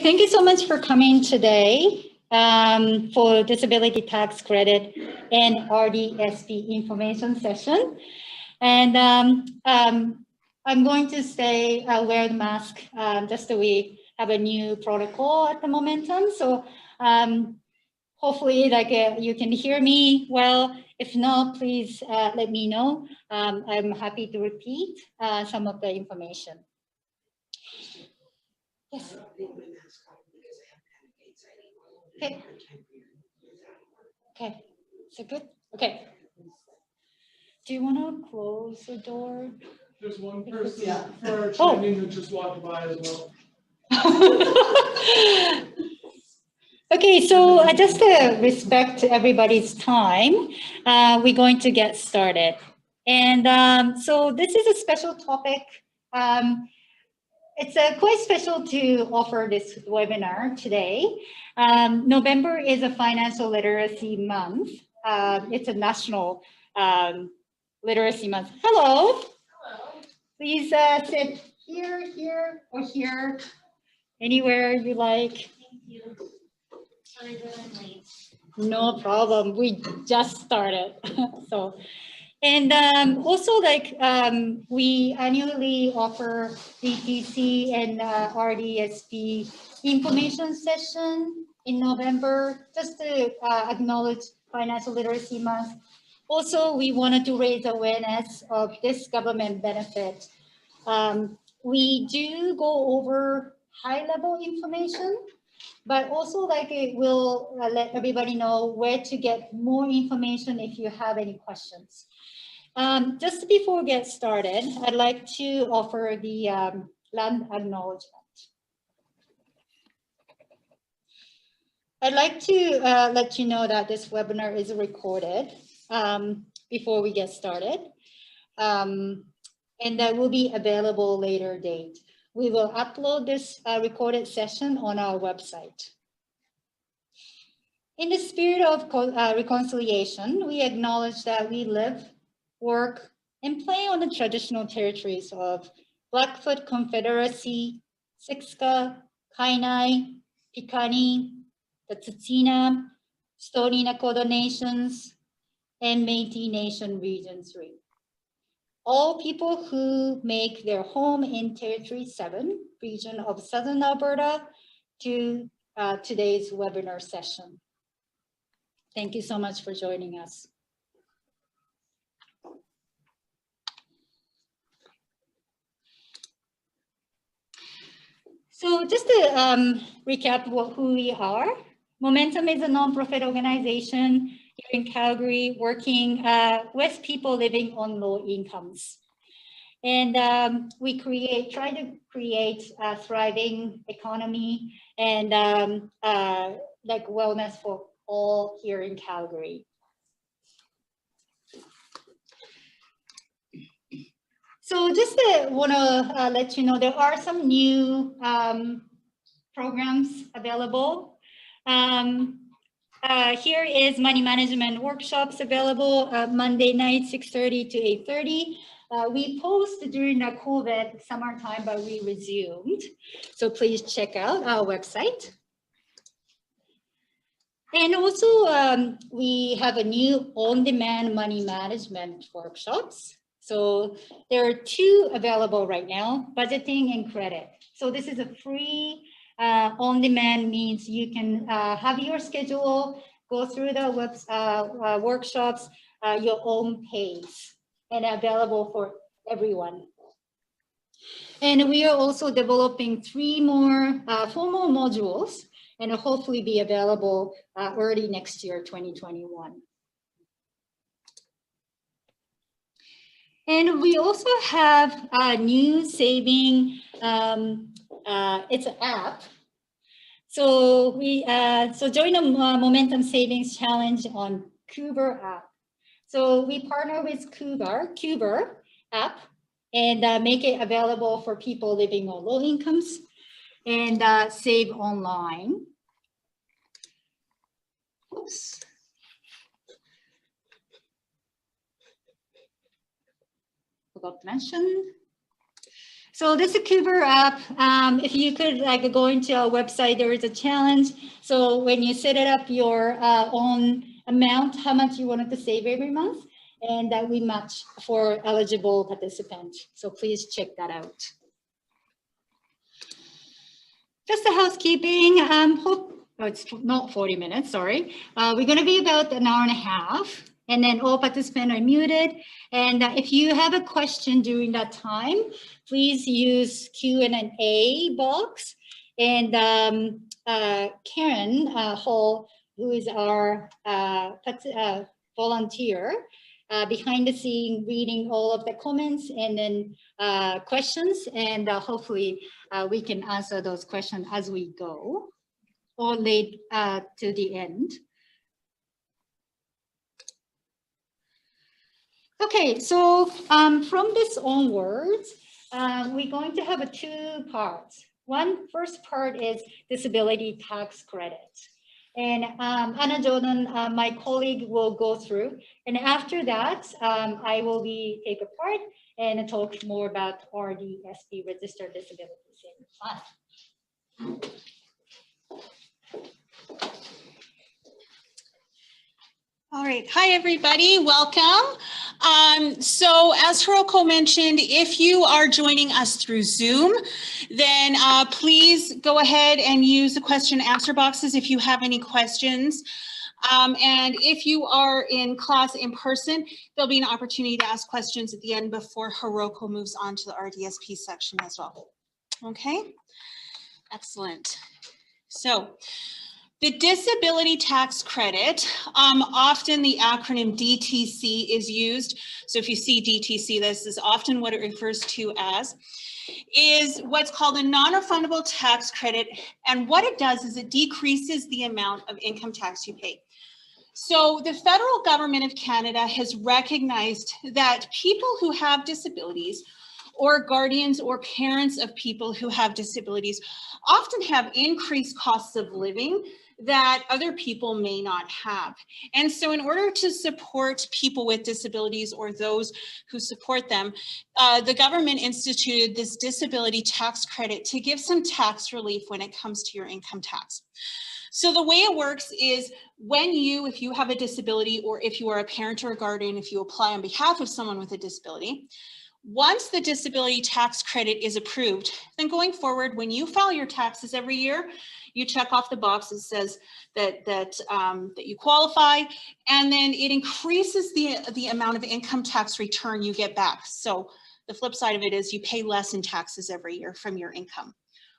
thank you so much for coming today for disability tax credit and RDSP information session. And I'm going to stay wear the mask just so we have a new protocol at the Momentum. So hopefully you can hear me well. If not, please let me know. I'm happy to repeat some of the information. Yes. Okay. Okay. Is it good? Okay. Do you want to close the door? There's one person for training who just walked by as well. Okay, so just to respect everybody's time, we're going to get started. And so this is a special topic. It's quite special to offer this webinar today. November is a financial literacy month. It's a national literacy month. Hello. Hello. Please sit here, here, or here, anywhere you like. Thank you. Sorry that I'm late. No problem. We just started. So. And also, we annually offer DTC and RDSP information session in November, just to acknowledge Financial Literacy Month. Also, we wanted to raise awareness of this government benefit. We do go over high-level information, but also it will let everybody know where to get more information if you have any questions. Just before we get started, I'd like to offer the land acknowledgement. I'd like to let you know that this webinar is recorded before we get started, and that will be available later date. We will upload this recorded session on our website. In the spirit of reconciliation, we acknowledge that we live, work, and play on the traditional territories of Blackfoot Confederacy, Siksika, Kainai, Piikani, the Tsuut'ina, Stoney Nakoda Nations, and Métis Nation Region 3. All people who make their home in Territory 7, region of Southern Alberta, to today's webinar session. Thank you so much for joining us. So just to recap who we are, Momentum is a nonprofit organization here in Calgary working with people living on low incomes. And we try to create a thriving economy and wellness for all here in Calgary. So just want to let you know there are some new programs available. Here is money management workshops available Monday night, 6:30 to 8:30. We posted during the COVID summertime, but we resumed. So please check out our website. And also, we have a new on-demand money management workshops. So there are 2 available right now, budgeting and credit. So this is a free on-demand, means you can have your schedule, go through the workshops, your own pace, and available for everyone. And we are also developing 4 more modules, and hopefully be available early next year, 2021. And we also have a new saving, it's an app. So join the Momentum Savings Challenge on Cuber app. So we partner with Cuber app, and make it available for people living on low incomes and save online. Oops. Forgot to mention. So this Cooper app, if you could like go into our website, there is a challenge. So when you set it up your own amount, how much you wanted to save every month, and that we match for eligible participants. So please check that out. Just the housekeeping. It's not 40 minutes, sorry. We're going to be about an hour and a half, and then all participants are muted. And if you have a question during that time, please use Q&A box. And Karen Hall, who is our volunteer, behind the scene reading all of the comments and then questions, and hopefully we can answer those questions as we go or late to the end. Okay, so from this onwards, we're going to have two parts. First part is disability tax credit. And Anna Jordan, my colleague, will go through. And after that, I will take a part and talk more about RDSP, Registered Disability Savings Fund. All right, hi everybody, welcome. So as Hiroko mentioned, if you are joining us through Zoom, then please go ahead and use the question and answer boxes if you have any questions. And if you are in class in person, there'll be an opportunity to ask questions at the end before Hiroko moves on to the RDSP section as well. Okay, excellent. So, the disability tax credit, often the acronym DTC is used. So if you see DTC, this is often what it refers to as, is what's called a non-refundable tax credit. And what it does is it decreases the amount of income tax you pay. So the federal government of Canada has recognized that people who have disabilities or guardians or parents of people who have disabilities often have increased costs of living that other people may not have. And so in order to support people with disabilities or those who support them, the government instituted this disability tax credit to give some tax relief when it comes to your income tax. So the way it works is when if you have a disability, or if you are a parent or a guardian, if you apply on behalf of someone with a disability, once the disability tax credit is approved, then going forward, when you file your taxes every year, you check off the box that says that you qualify, and then it increases the amount of income tax return you get back. So the flip side of it is you pay less in taxes every year from your income,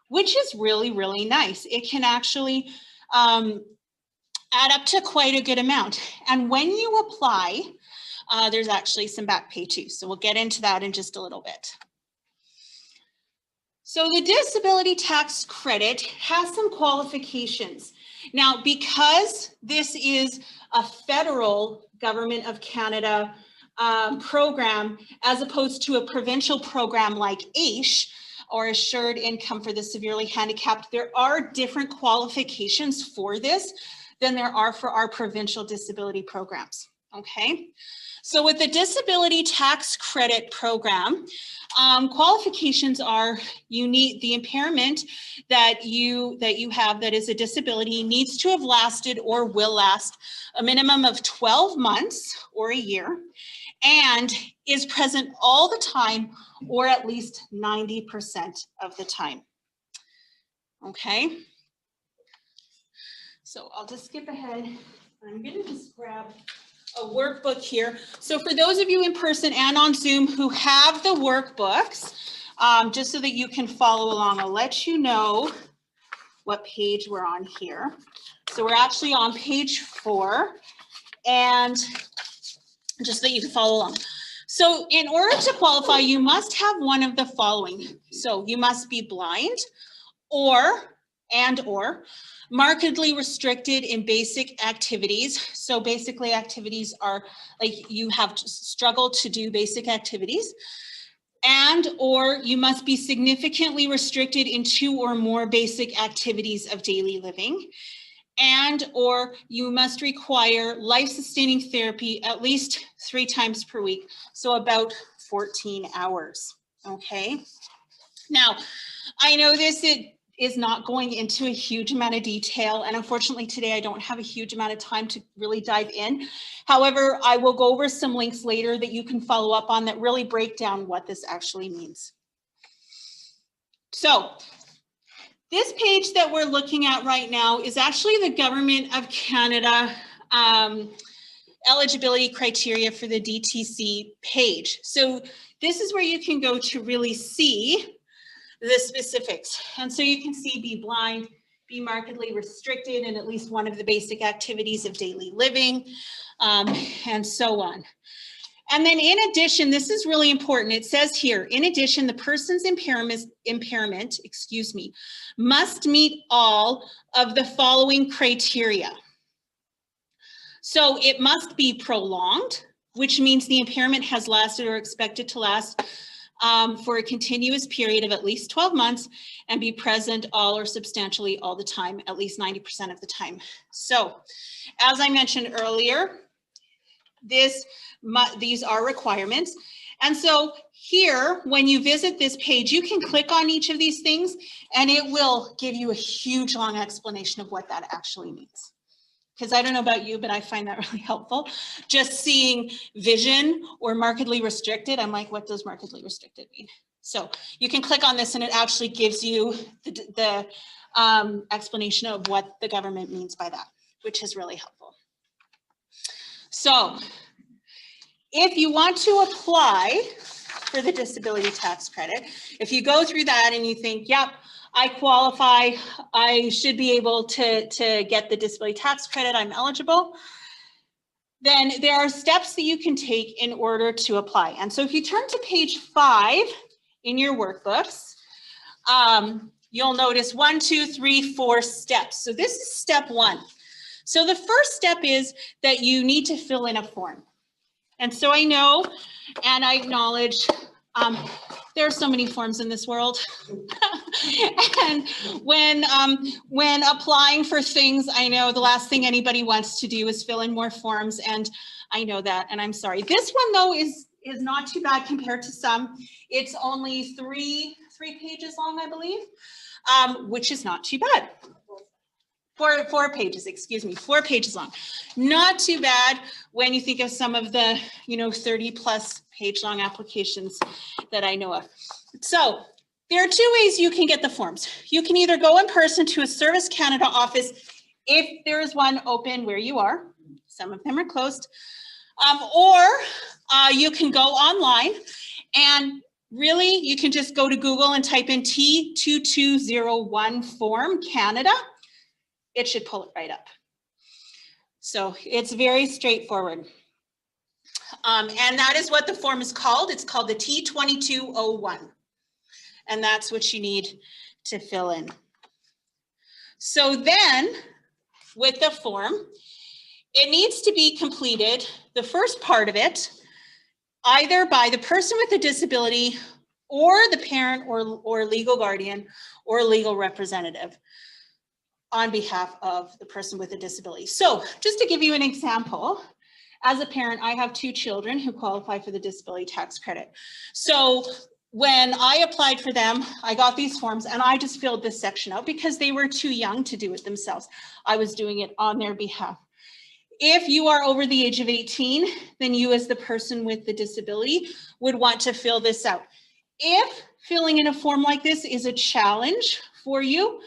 which is really, really nice. It can actually add up to quite a good amount. And when you apply, there's actually some back pay too. So we'll get into that in just a little bit. So the disability tax credit has some qualifications. Now, because this is a federal government of Canada program, as opposed to a provincial program like AISH, or Assured Income for the Severely Handicapped, there are different qualifications for this than there are for our provincial disability programs, okay? So with the disability tax credit program, qualifications are you need the impairment that you have that is a disability needs to have lasted or will last a minimum of 12 months or a year, and is present all the time or at least 90% of the time. Okay. So I'll just skip ahead. I'm going to just grab a workbook here. So for those of you in person and on Zoom who have the workbooks, just so that you can follow along, I'll let you know what page we're on here. So we're actually on page 4, and just so that you can follow along. So in order to qualify, you must have one of the following. So you must be blind or markedly restricted in basic activities. So basically activities are like you have struggled to do basic activities, or you must be significantly restricted in 2 or more basic activities of daily living, or you must require life-sustaining therapy at least 3 times per week, so about 14 hours, okay? Now, I know this is not going into a huge amount of detail, and unfortunately today I don't have a huge amount of time to really dive in. However, I will go over some links later that you can follow up on that really break down what this actually means. So this page that we're looking at right now is actually the Government of Canada eligibility criteria for the DTC page. So this is where you can go to really see the specifics. And so you can see be blind, be markedly restricted in at least one of the basic activities of daily living, and so on. And then in addition, this is really important. It says here, in addition, the person's impairment, must meet all of the following criteria. So it must be prolonged, which means the impairment has lasted or expected to last for a continuous period of at least 12 months and be present all or substantially all the time, at least 90% of the time. So as I mentioned earlier, these are requirements. And so here, when you visit this page, you can click on each of these things and it will give you a huge long explanation of what that actually means. Because I don't know about you, but I find that really helpful. Just seeing vision or markedly restricted, I'm like, what does markedly restricted mean? So you can click on this and it actually gives you the explanation of what the government means by that, which is really helpful. So if you want to apply for the disability tax credit, if you go through that and you think, yep, I qualify, I should be able to get the disability tax credit, I'm eligible, then there are steps that you can take in order to apply. And so if you turn to page 5 in your workbooks, you'll notice 1, 2, 3, 4 steps. So this is step 1. So the first step is that you need to fill in a form. And so I know and I acknowledge there are so many forms in this world. And when applying for things, I know the last thing anybody wants to do is fill in more forms, and I know that, and I'm sorry. This one though is not too bad compared to some. It's only three pages long, I believe, which is not too bad. Four pages, excuse me, 4 pages long. Not too bad when you think of some of the, 30+ page long applications that I know of. So there are 2 ways you can get the forms. You can either go in person to a Service Canada office if there is one open where you are. Some of them are closed. Or you can go online and really you can just go to Google and type in T2201 form Canada. It should pull it right up. So it's very straightforward. And that is what the form is called. It's called the T2201. And that's what you need to fill in. So then with the form, it needs to be completed, the first part of it, either by the person with the disability or the parent or legal guardian or legal representative on behalf of the person with a disability. So just to give you an example, as a parent, I have 2 children who qualify for the disability tax credit. So when I applied for them, I got these forms and I just filled this section out because they were too young to do it themselves. I was doing it on their behalf. If you are over the age of 18, then you as the person with the disability would want to fill this out. If filling in a form like this is a challenge for you,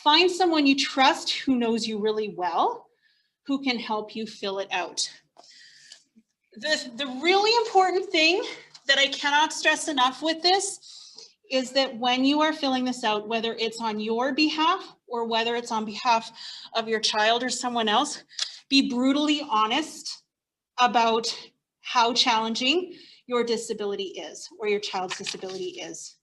find someone you trust who knows you really well, who can help you fill it out. The really important thing that I cannot stress enough with this is that when you are filling this out, whether it's on your behalf or whether it's on behalf of your child or someone else, be brutally honest about how challenging your disability is or your child's disability is.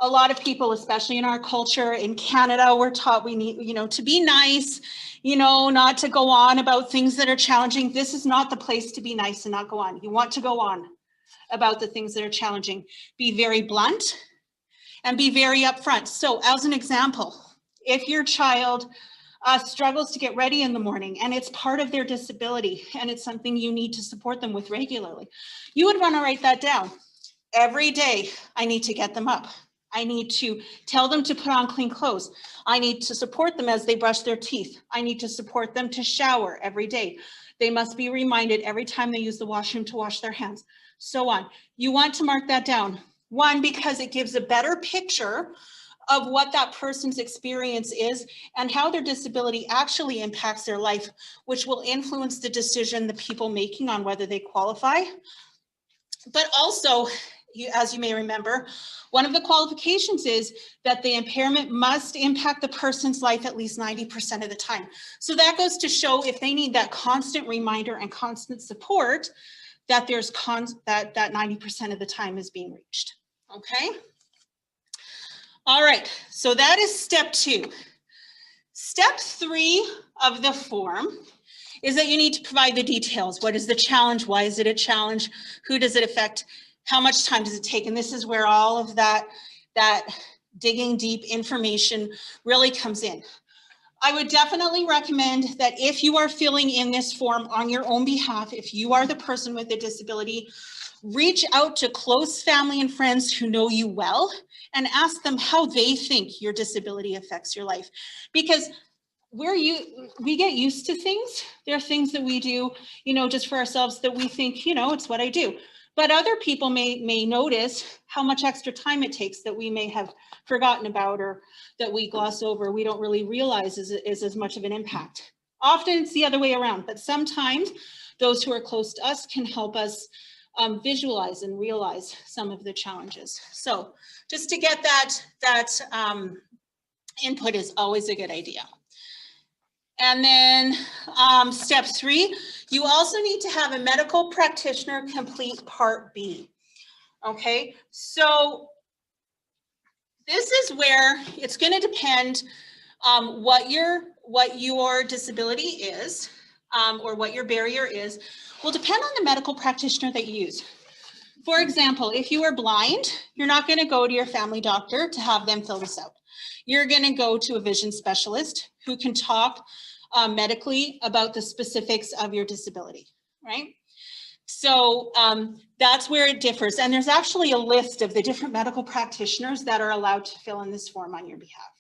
A lot of people, especially in our culture in Canada, we're taught we need, to be nice, not to go on about things that are challenging. This is not the place to be nice and not go on. You want to go on about the things that are challenging. Be very blunt and be very upfront. So as an example, if your child struggles to get ready in the morning and it's part of their disability and it's something you need to support them with regularly, you would want to write that down. Every day I need to get them up. I need to tell them to put on clean clothes. I need to support them as they brush their teeth. I need to support them to shower every day. They must be reminded every time they use the washroom to wash their hands, so on. You want to mark that down. One, because it gives a better picture of what that person's experience is and how their disability actually impacts their life, which will influence the decision the people making on whether they qualify. But also, as you may remember, one of the qualifications is that the impairment must impact the person's life at least 90% of the time. So that goes to show if they need that constant reminder and constant support, that there's that 90% of the time is being reached. Okay. All right. So that is step 2. Step 3 of the form is that you need to provide the details. What is the challenge? Why is it a challenge? Who does it affect? How much time does it take? And this is where all of that digging deep information really comes in. I would definitely recommend that if you are filling in this form on your own behalf, if you are the person with a disability, reach out to close family and friends who know you well and ask them how they think your disability affects your life. Because we get used to things. There are things that we do, just for ourselves that we think, it's what I do. But other people may notice how much extra time it takes that we may have forgotten about or that we gloss over, we don't really realize is as much of an impact. Often it's the other way around, but sometimes those who are close to us can help us visualize and realize some of the challenges. So just to get that input is always a good idea. And then step 3, you also need to have a medical practitioner complete Part B. Okay, so this is where it's going to depend what your disability is or what your barrier is, will depend on the medical practitioner that you use. For example, if you are blind, you're not going to go to your family doctor to have them fill this out. You're going to go to a vision specialist who can talk medically about the specifics of your disability, right? So that's where it differs. And there's actually a list of the different medical practitioners that are allowed to fill in this form on your behalf.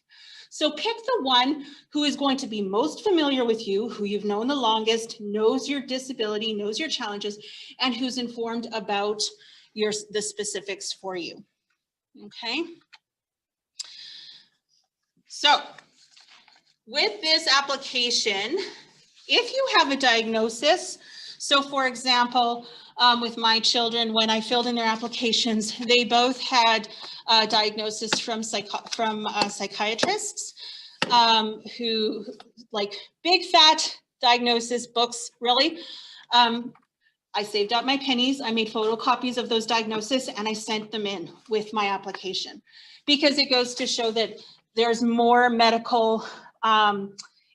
So pick the one who is going to be most familiar with you, who you've known the longest, knows your disability, knows your challenges, and who's informed about the specifics for you, okay? So with this application, if you have a diagnosis, so for example, with my children, when I filled in their applications, they both had a diagnosis from psychiatrists who, like, big fat diagnosis books, really. I saved up my pennies, I made photocopies of those diagnoses, and I sent them in with my application, because it goes to show that there's more medical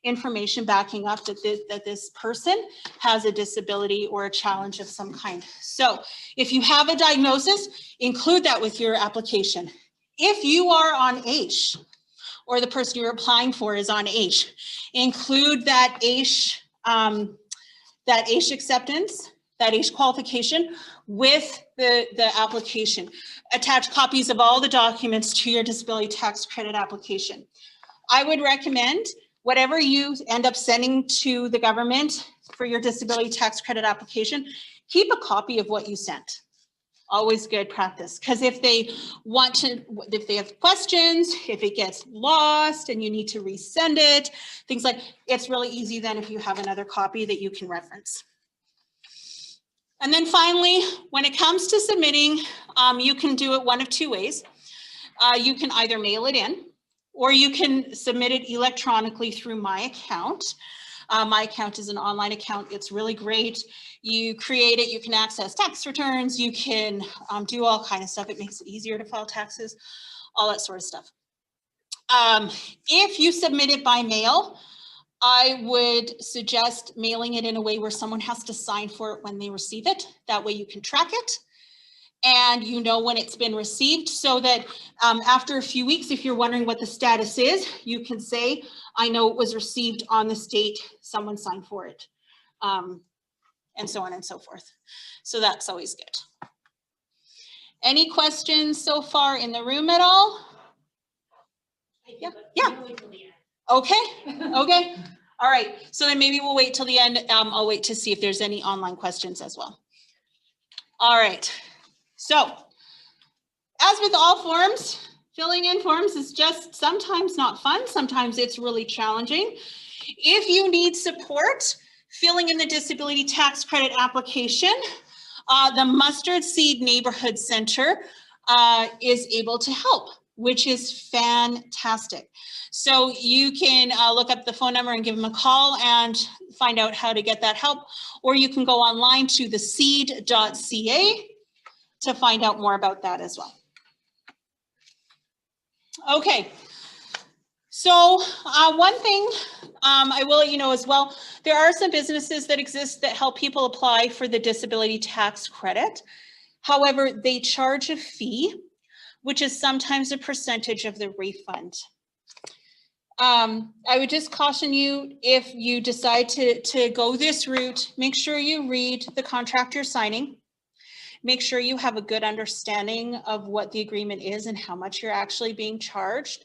information backing up that this person has a disability or a challenge of some kind. So if you have a diagnosis, include that with your application. If you are on AISH, or the person you're applying for is on AISH, include that AISH acceptance, that AISH qualification with the application. Attach copies of all the documents to your disability tax credit application. I would recommend whatever you end up sending to the government for your disability tax credit application, keep a copy of what you sent. Always good practice, because if they have questions, if it gets lost and you need to resend it, things like, it's really easy then if you have another copy that you can reference. And then finally, when it comes to submitting, you can do it one of two ways. You can either mail it in, or you can submit it electronically through My Account. My Account is an online account. It's really great. You create it, you can access tax returns, you can do all kind of stuff. It makes it easier to file taxes, all that sort of stuff. If you submit it by mail, I would suggest mailing it in a way where someone has to sign for it when they receive it. That way you can track it and you know when it's been received, so that after a few weeks, if you're wondering what the status is, you can say, I know it was received on this date, someone signed for it, and so on and so forth. So that's always good. Any questions so far in the room at all? I do, Yeah, but yeah. I'm gonna wait till the end. Okay, okay. All right, so then maybe we'll wait till the end. I'll wait to see if there's any online questions as well. All right, so as with all forms, filling in forms is just sometimes not fun. Sometimes it's really challenging. If you need support filling in the disability tax credit application, the Mustard Seed Neighborhood Center is able to help, which is fantastic. So you can look up the phone number and give them a call and find out how to get that help, or you can go online to theseed.ca to find out more about that as well. Okay, so one thing I will let you know as well, there are some businesses that exist that help people apply for the disability tax credit. However, they charge a fee, which is sometimes a percentage of the refund. I would just caution you, if you decide to go this route, make sure you read the contract you're signing. Make sure you have a good understanding of what the agreement is and how much you're actually being charged.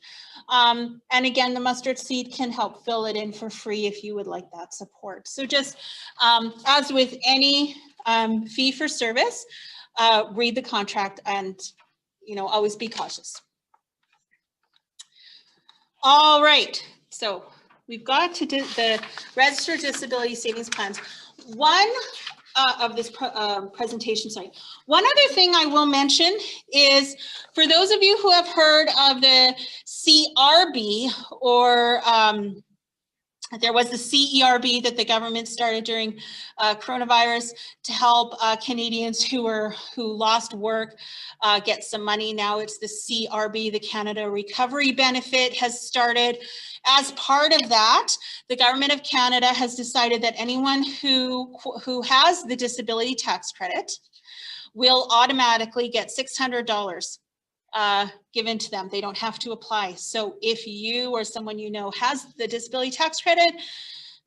And again, the Mustard Seed can help fill it in for free if you would like that support. So just as with any fee for service, read the contract and, you know, always be cautious. All right, so we've got to do the registered disability savings plans. One of this presentation, sorry. One other thing I will mention is, for those of you who have heard of the CRB, or there was the CERB that the government started during coronavirus to help Canadians who lost work get some money. Now it's the CRB, the Canada Recovery Benefit, has started. As part of that, the government of Canada has decided that anyone who has the disability tax credit will automatically get $600 given to them. They don't have to apply. So if you or someone you know has the disability tax credit,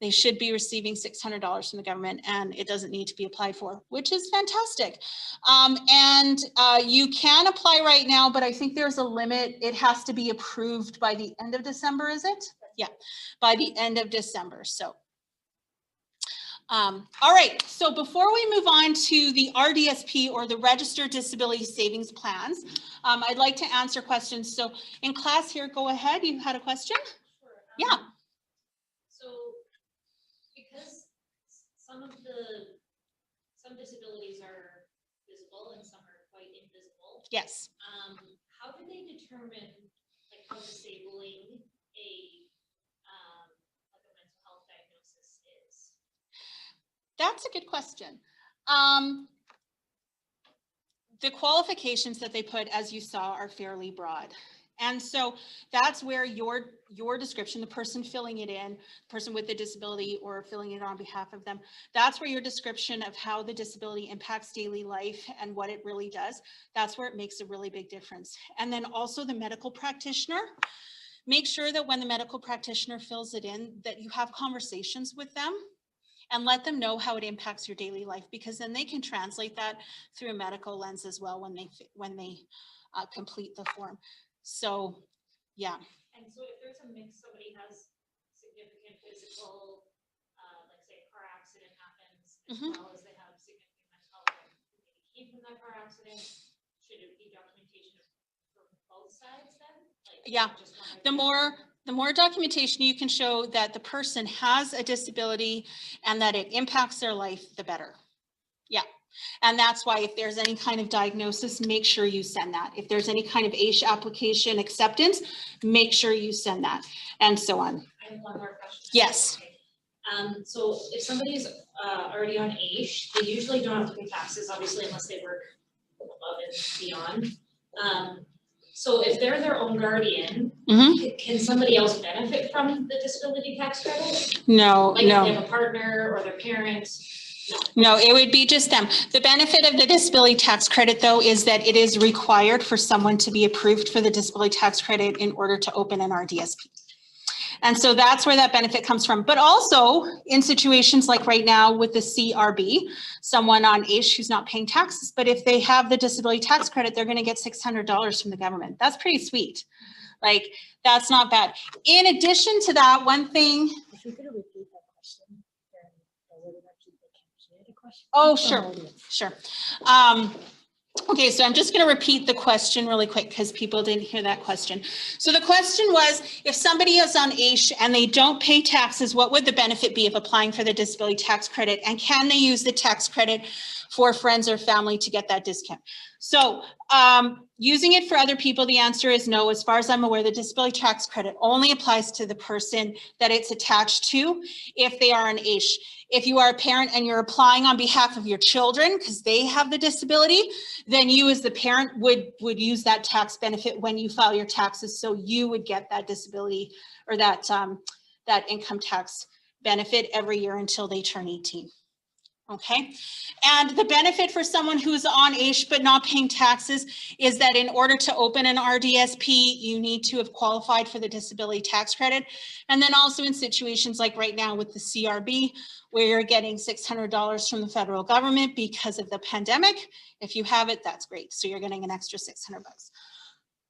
they should be receiving $600 from the government, and it doesn't need to be applied for, which is fantastic. You can apply right now, but I think there's a limit. It has to be approved by the end of December, is it? Yeah, by the end of December. So all right, so before we move on to the RDSP, or the Registered Disability Savings Plans, I'd like to answer questions. So in class here, go ahead, you had a question? Sure. Yeah. So because some disabilities are visible and some are quite invisible, Yes. how do they determine like how disabling a mental health diagnosis is? That's a good question. The qualifications that they put, as you saw, are fairly broad. And so that's where your description, the person filling it in, person with the disability or filling it on behalf of them, that's where your description of how the disability impacts daily life and what it really does, that's where it makes a really big difference. And then also the medical practitioner, make sure that when the medical practitioner fills it in, that you have conversations with them and let them know how it impacts your daily life, because then they can translate that through a medical lens as well when they complete the form. So, yeah. And so if there's a mix, somebody has significant physical, like say a car accident happens, as well as they have significant mental health that maybe came from that car accident, should it be documentation from both sides then? Like, yeah, just one the more documentation you can show that the person has a disability and that it impacts their life, the better. Yeah. And that's why if there's any kind of diagnosis, make sure you send that. If there's any kind of AISH application acceptance, make sure you send that, and so on. I have one more question. Yes. Okay. So if somebody's already on AISH, they usually don't have to pay taxes, obviously, unless they work above and beyond. So if they're their own guardian, can somebody else benefit from the disability tax credit? No, Like no. if they have a partner or their parents? No, it would be just them. The benefit of the disability tax credit, though, is that it is required for someone to be approved for the disability tax credit in order to open an RDSP. And so that's where that benefit comes from. But also in situations like right now with the CRB, someone on AISH who's not paying taxes, but if they have the disability tax credit, they're going to get $600 from the government. That's pretty sweet. Like, that's not bad. In addition to that, one thing, If you could repeat that question, then I would actually hear the question. oh, from sure, audience. sure. Okay, so I'm just going to repeat the question really quick because people didn't hear that question. So the question was, if somebody is on AISH and they don't pay taxes, what would the benefit be of applying for the disability tax credit? And can they use the tax credit for friends or family to get that discount? So using it for other people, the answer is no. As far as I'm aware, the disability tax credit only applies to the person that it's attached to if they are an AISH. If you are a parent and you're applying on behalf of your children because they have the disability, then you as the parent would use that tax benefit when you file your taxes. So you would get that disability or that income tax benefit every year until they turn 18. Okay, and the benefit for someone who's on AISH but not paying taxes is that in order to open an RDSP, you need to have qualified for the disability tax credit. And then also in situations like right now with the CRB, where you're getting $600 from the federal government because of the pandemic. If you have it, that's great. So you're getting an extra $600.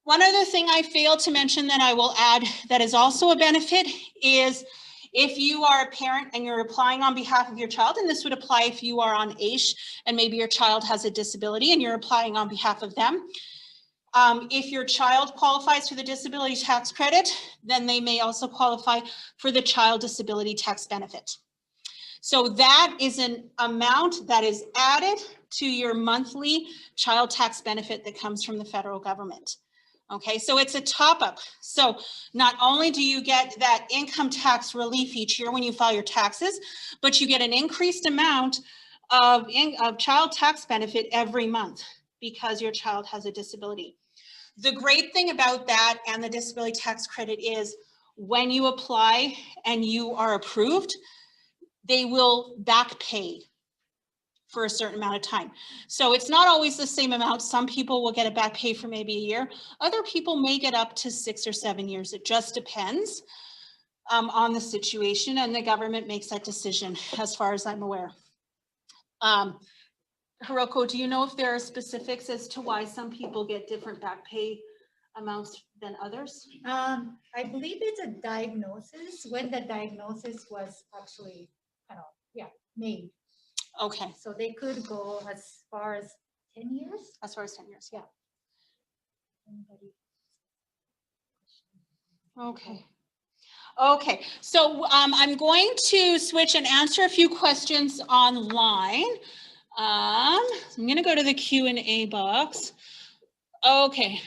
One other thing I failed to mention that I will add that is also a benefit is if you are a parent and you're applying on behalf of your child, and this would apply if you are on AISH and maybe your child has a disability and you're applying on behalf of them. If your child qualifies for the disability tax credit, then they may also qualify for the child disability tax benefit. So that is an amount that is added to your monthly child tax benefit that comes from the federal government. Okay, so it's a top up. So not only do you get that income tax relief each year when you file your taxes, but you get an increased amount of child tax benefit every month because your child has a disability. The great thing about that and the disability tax credit is when you apply and you are approved, they will back pay for a certain amount of time. So it's not always the same amount. Some people will get a back pay for maybe a year. Other people may get up to 6 or 7 years. It just depends on the situation, and the government makes that decision as far as I'm aware. Hiroko, do you know if there are specifics as to why some people get different back pay amounts than others? I believe it's a diagnosis when the diagnosis was actually made. Okay, So they could go as far as 10 years. as far as 10 years. Yeah. Okay. Okay, so I'm going to switch and answer a few questions online. I'm going to go to the Q&A box. Okay.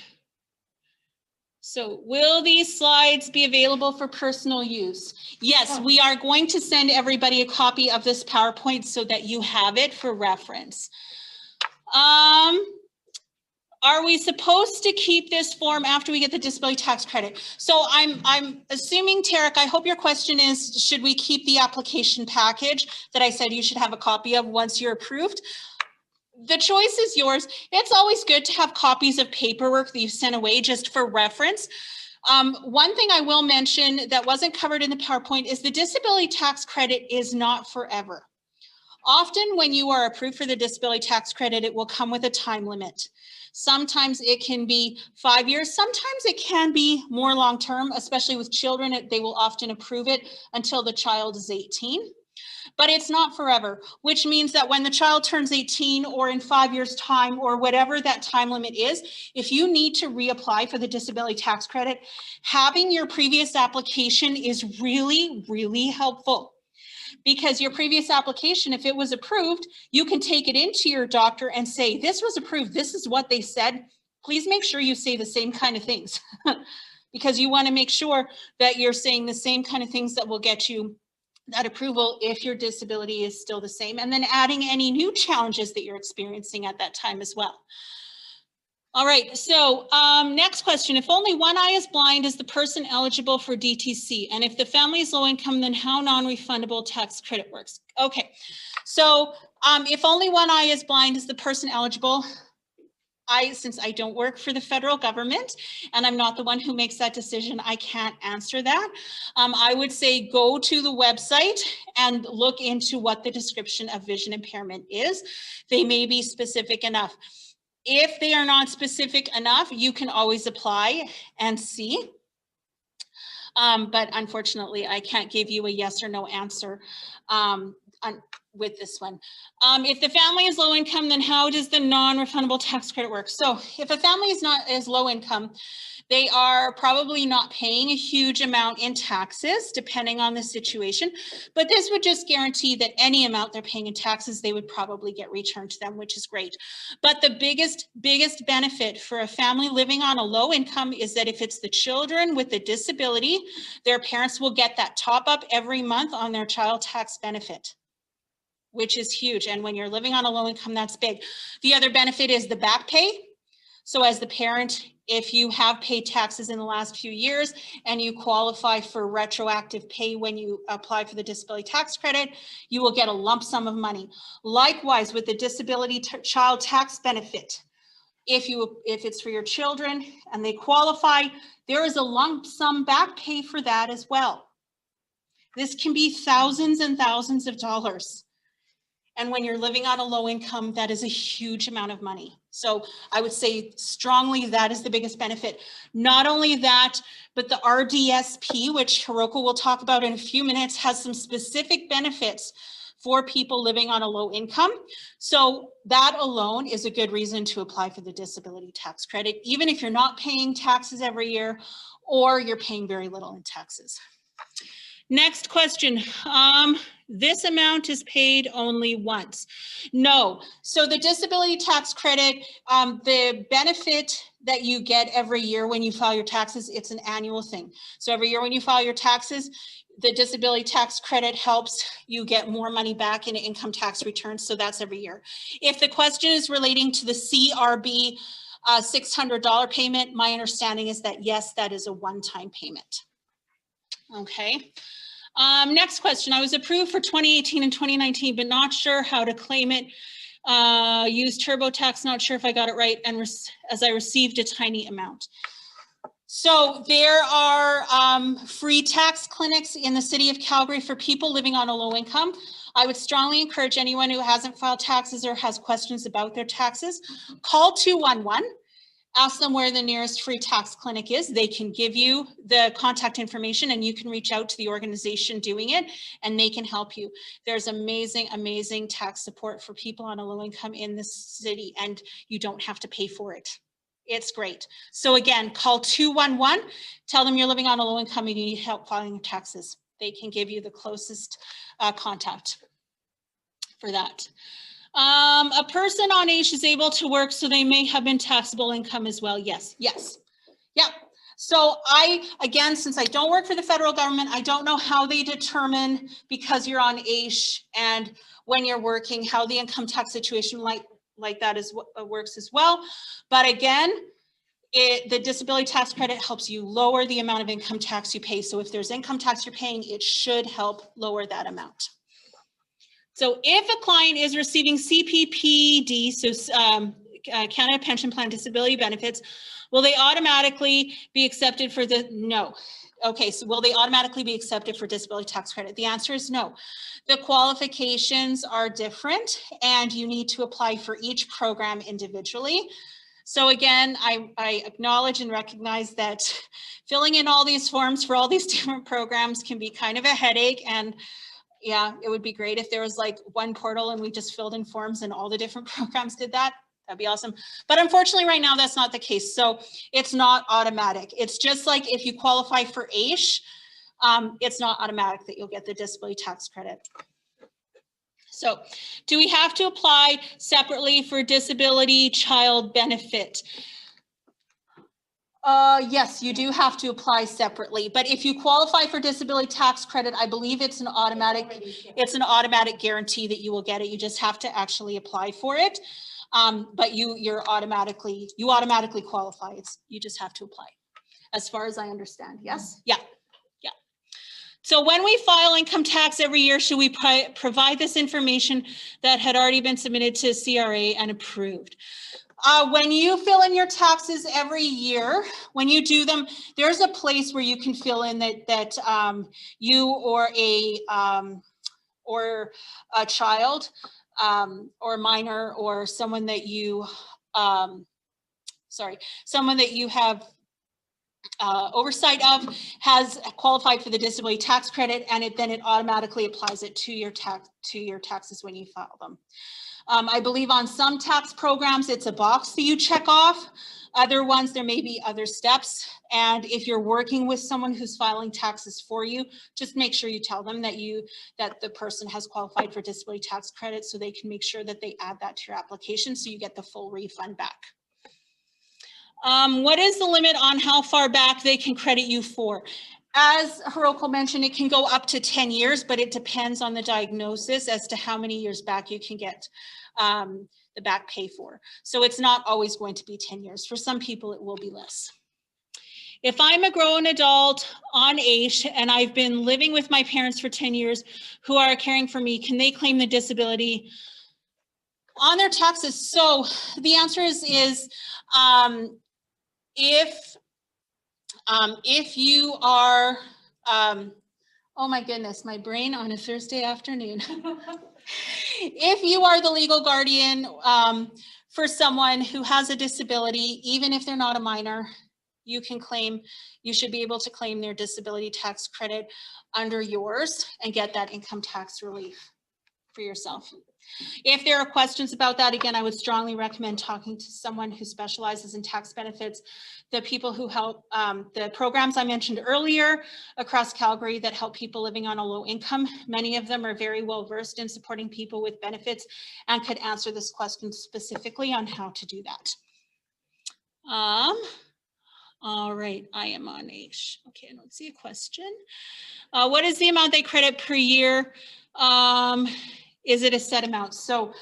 So will these slides be available for personal use? Yes, we are going to send everybody a copy of this PowerPoint so that you have it for reference. Are we supposed to keep this form after we get the disability tax credit? So I'm assuming, Tarek, I hope your question is, should we keep the application package that I said you should have a copy of once you're approved? The choice is yours. It's always good to have copies of paperwork that you sent away just for reference. One thing I will mention that wasn't covered in the PowerPoint is the disability tax credit is not forever. Often when you are approved for the disability tax credit, it will come with a time limit. Sometimes it can be 5 years. Sometimes it can be more long-term, especially with children. They will often approve it until the child is 18. But it's not forever, which means that when the child turns 18 or in 5 years' time or whatever that time limit is, if you need to reapply for the disability tax credit, having your previous application is really, really helpful. Because your previous application, if it was approved, you can take it into your doctor and say, this was approved, this is what they said. Please make sure you say the same kind of things because you want to make sure that you're saying the same kind of things that will get you that approval if your disability is still the same, and then adding any new challenges that you're experiencing at that time as well. All right, so next question. If only one eye is blind, is the person eligible for DTC? And if the family is low income, then how non-refundable tax credit works? Okay, so if only one eye is blind, is the person eligible? Since I don't work for the federal government and I'm not the one who makes that decision, I can't answer that. I would say go to the website and look into what the description of vision impairment is. They may be specific enough. If they are not specific enough, you can always apply and see. But unfortunately, I can't give you a yes or no answer with this one. If the family is low income, then how does the non-refundable tax credit work? So if a family is low income, they are probably not paying a huge amount in taxes, depending on the situation. But this would just guarantee that any amount they're paying in taxes, they would probably get returned to them, which is great. But the biggest benefit for a family living on a low income is that if it's the children with a disability, their parents will get that top up every month on their child tax benefit, which is huge. And when you're living on a low income, that's big. The other benefit is the back pay. So as the parent, if you have paid taxes in the last few years and you qualify for retroactive pay when you apply for the disability tax credit, you will get a lump sum of money. Likewise, with the disability child tax benefit, if it's for your children and they qualify, there is a lump sum back pay for that as well. This can be thousands and thousands of dollars. And when you're living on a low income, that is a huge amount of money. So I would say strongly that is the biggest benefit. Not only that, but the RDSP, which Hiroko will talk about in a few minutes, has some specific benefits for people living on a low income. So that alone is a good reason to apply for the disability tax credit, even if you're not paying taxes every year or you're paying very little in taxes. Next question. This amount is paid only once. No. So the disability tax credit, the benefit that you get every year when you file your taxes, it's an annual thing. So every year when you file your taxes, the disability tax credit helps you get more money back in income tax returns. So that's every year. If the question is relating to the CRB $600 payment, my understanding is that yes, that is a one-time payment. Okay. Next question. I was approved for 2018 and 2019, but not sure how to claim it. Used TurboTax, not sure if I got it right, and as I received a tiny amount. So there are free tax clinics in the city of Calgary for people living on a low income. I would strongly encourage anyone who hasn't filed taxes or has questions about their taxes, call 211. Ask them where the nearest free tax clinic is. They can give you the contact information and you can reach out to the organization doing it and they can help you. There's amazing, amazing tax support for people on a low income in this city and you don't have to pay for it. It's great. So again, call 211, tell them you're living on a low income and you need help filing your taxes. They can give you the closest contact for that. A person on AISH is able to work, so they may have been taxable income as well. Yes, yes. Yeah. So again, since I don't work for the federal government, I don't know how they determine, because you're on AISH and when you're working, how the income tax situation like that works as well. But again, the disability tax credit helps you lower the amount of income tax you pay. So if there's income tax you're paying, it should help lower that amount. So if a client is receiving CPPD, so Canada Pension Plan Disability Benefits, will they automatically be accepted for the, no. Okay, so will they automatically be accepted for disability tax credit? The answer is no. The qualifications are different and you need to apply for each program individually. So again, I acknowledge and recognize that filling in all these forms for all these different programs can be kind of a headache, and yeah, it would be great if there was like one portal and we just filled in forms and all the different programs did that. That'd be awesome. But unfortunately right now that's not the case. So it's not automatic. It's just like if you qualify for AISH, it's not automatic that you'll get the disability tax credit. So do we have to apply separately for disability child benefit? Yes, you do have to apply separately, but if you qualify for disability tax credit, I believe it's an automatic guarantee that you will get it. You just have to actually apply for it. But you automatically qualify. You just have to apply, as far as I understand. Yes? Yeah. Yeah. So when we file income tax every year, should we provide this information that had already been submitted to CRA and approved? When you fill in your taxes every year, when you do them, there's a place where you can fill in that you or a child or minor or someone that you, someone that you have oversight of has qualified for the disability tax credit, and then it automatically applies it to your taxes when you file them. I believe on some tax programs, it's a box that you check off. Other ones, there may be other steps. And if you're working with someone who's filing taxes for you, just make sure you tell them that the person has qualified for disability tax credit, so they can make sure that they add that to your application so you get the full refund back. What is the limit on how far back they can credit you for? As Hiroko mentioned, it can go up to 10 years, but it depends on the diagnosis as to how many years back you can get the back pay for. So it's not always going to be 10 years. For some people, it will be less. If I'm a grown adult on AISH and I've been living with my parents for 10 years who are caring for me, can they claim the disability on their taxes? So the answer is if you are, oh my goodness, my brain on a Thursday afternoon. If you are the legal guardian for someone who has a disability, even if they're not a minor, you should be able to claim their disability tax credit under yours and get that income tax relief for yourself. If there are questions about that, again, I would strongly recommend talking to someone who specializes in tax benefits. The people who help, the programs I mentioned earlier across Calgary that help people living on a low income, many of them are very well versed in supporting people with benefits and could answer this question specifically on how to do that. All right, I am on AISH. Okay, I don't see a question. What is the amount they credit per year? Is it a set amount? So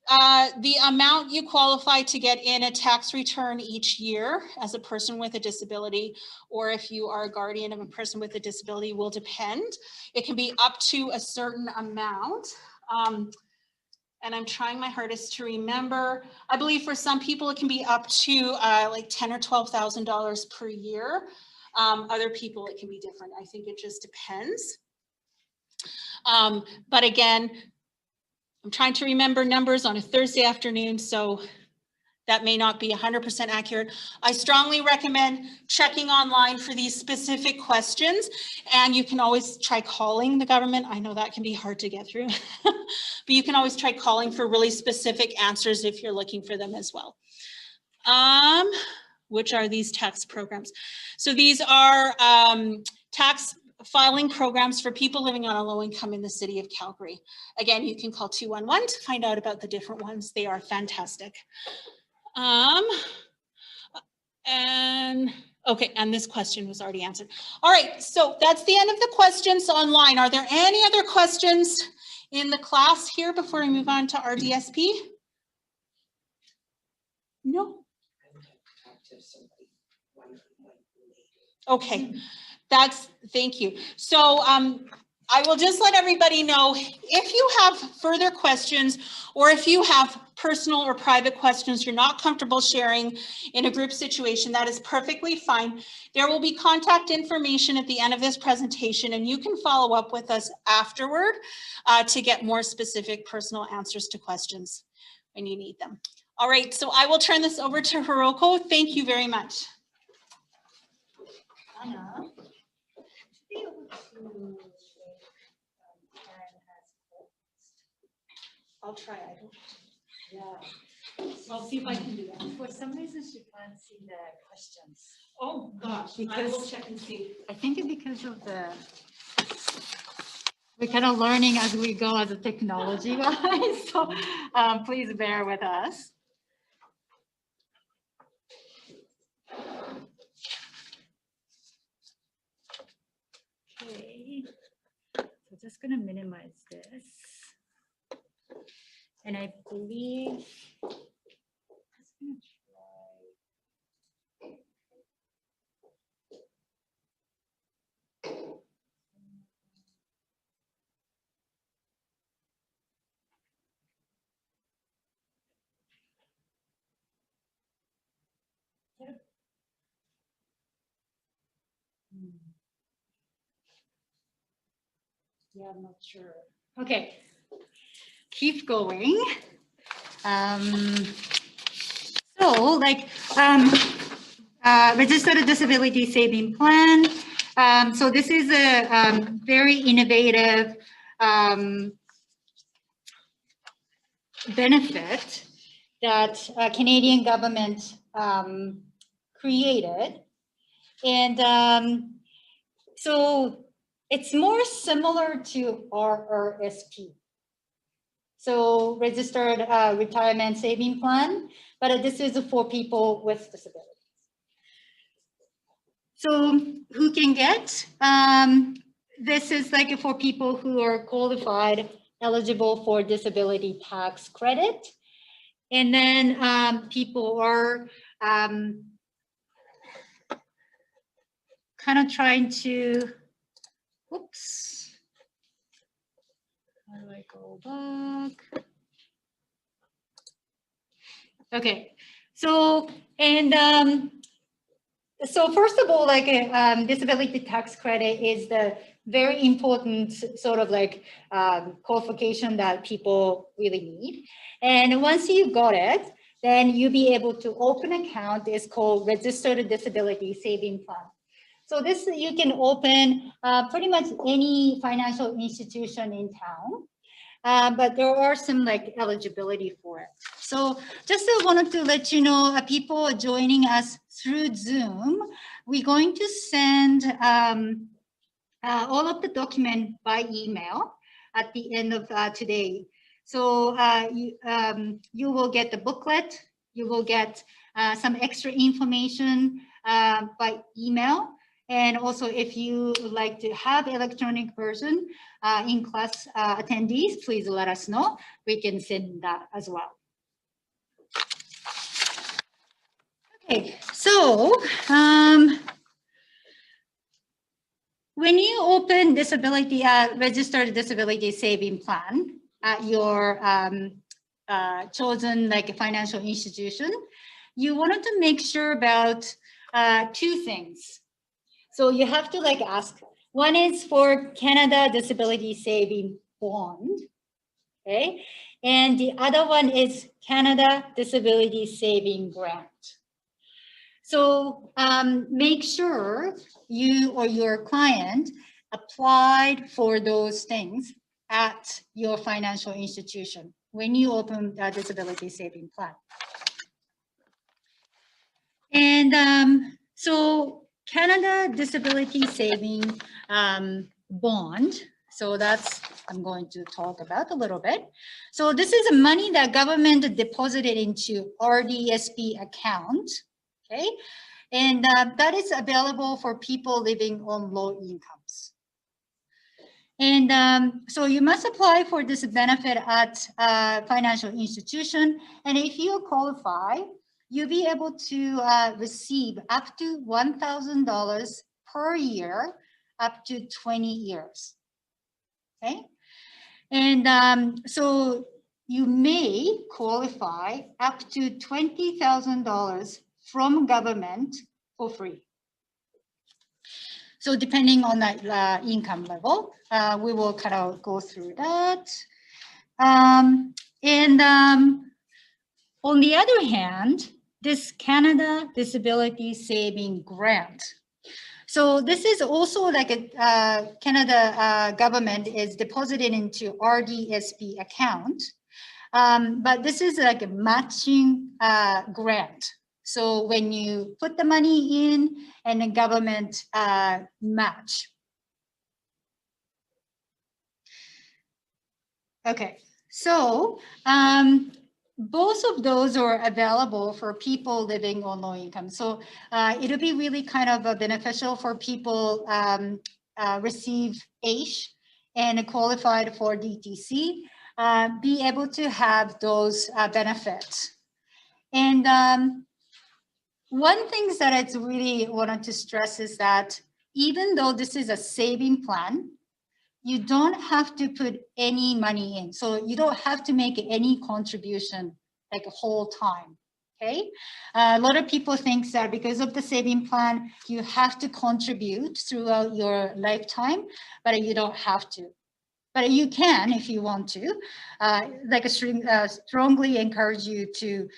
the amount you qualify to get in a tax return each year as a person with a disability, or if you are a guardian of a person with a disability, will depend. It can be up to a certain amount. And I'm trying my hardest to remember. I believe for some people it can be up to like $10,000 or $12,000 per year. Other people it can be different. I think it just depends. But again, I'm trying to remember numbers on a Thursday afternoon, so that may not be 100% accurate. I strongly recommend checking online for these specific questions, and you can always try calling the government. I know that can be hard to get through, but you can always try calling for really specific answers if you're looking for them as well. Which are these tax programs? So these are tax filing programs for people living on a low income in the city of Calgary. Again, you can call 211 to find out about the different ones. They are fantastic. And this question was already answered. All right, so that's the end of the questions online. Are there any other questions in the class here before we move on to our DSP? No? Okay, thank you. So I will just let everybody know, if you have further questions, or if you have personal or private questions you're not comfortable sharing in a group situation, that is perfectly fine. There will be contact information at the end of this presentation, and you can follow up with us afterward to get more specific personal answers to questions when you need them. All right, so I will turn this over to Hiroko. Thank you very much. Anna. I'll try. I don't. Yeah. I'll see if I can do that. For some reason, she can't see the questions. Oh gosh, I will check and see. I think it's because of we're kind of learning as we go as a technology wise. So please bear with us. Okay, so just going to minimize this. And I believe, yeah, I'm not sure. Okay, keep going. So like registered disability saving plan. So this is a very innovative benefit that Canadian government created. And so it's more similar to RRSP. So registered retirement saving plan, but this is for people with disabilities. So who can get? This is like for people who are qualified, eligible for disability tax credit. And then people are kind of trying to, oops. How do I go back? Okay, so, and so first of all, like disability tax credit is the very important sort of like qualification that people really need. And once you got it, then you'll be able to open an account. It's called Registered Disability Saving Plan. So this you can open pretty much any financial institution in town, but there are some like eligibility for it. So just wanted to let you know, people joining us through Zoom, we're going to send all of the document by email at the end of today. So you will get the booklet, you will get some extra information by email. And also, if you would like to have electronic version in class attendees, please let us know. We can send that as well. Okay, so when you open disability registered disability saving plan at your chosen like financial institution, you wanted to make sure about two things. So you have to like ask, one is for Canada Disability Saving Bond, okay? And the other one is Canada Disability Saving Grant. So make sure you or your client applied for those things at your financial institution when you open a disability saving plan. And so Canada Disability Saving Bond. So that's, I'm going to talk about a little bit. So this is money that government deposited into RDSP account, okay? And that is available for people living on low incomes. And so you must apply for this benefit at a financial institution. And if you qualify, you'll be able to receive up to $1,000 per year, up to 20 years, okay? And so you may qualify up to $20,000 from government for free. So depending on that income level, we will kind of go through that. On the other hand, this Canada Disability Saving Grant. So this is also like a Canada government is deposited into RDSP account, but this is like a matching grant. So when you put the money in and the government match. Okay, so both of those are available for people living on low income. So it'll be really kind of beneficial for people receive AISH and qualified for DTC, be able to have those benefits. And one thing that I really wanted to stress is that even though this is a saving plan, you don't have to put any money in. So you don't have to make any contribution like a whole time, okay? A lot of people think that because of the saving plan, you have to contribute throughout your lifetime, but you don't have to. But you can if you want to. Strongly encourage you to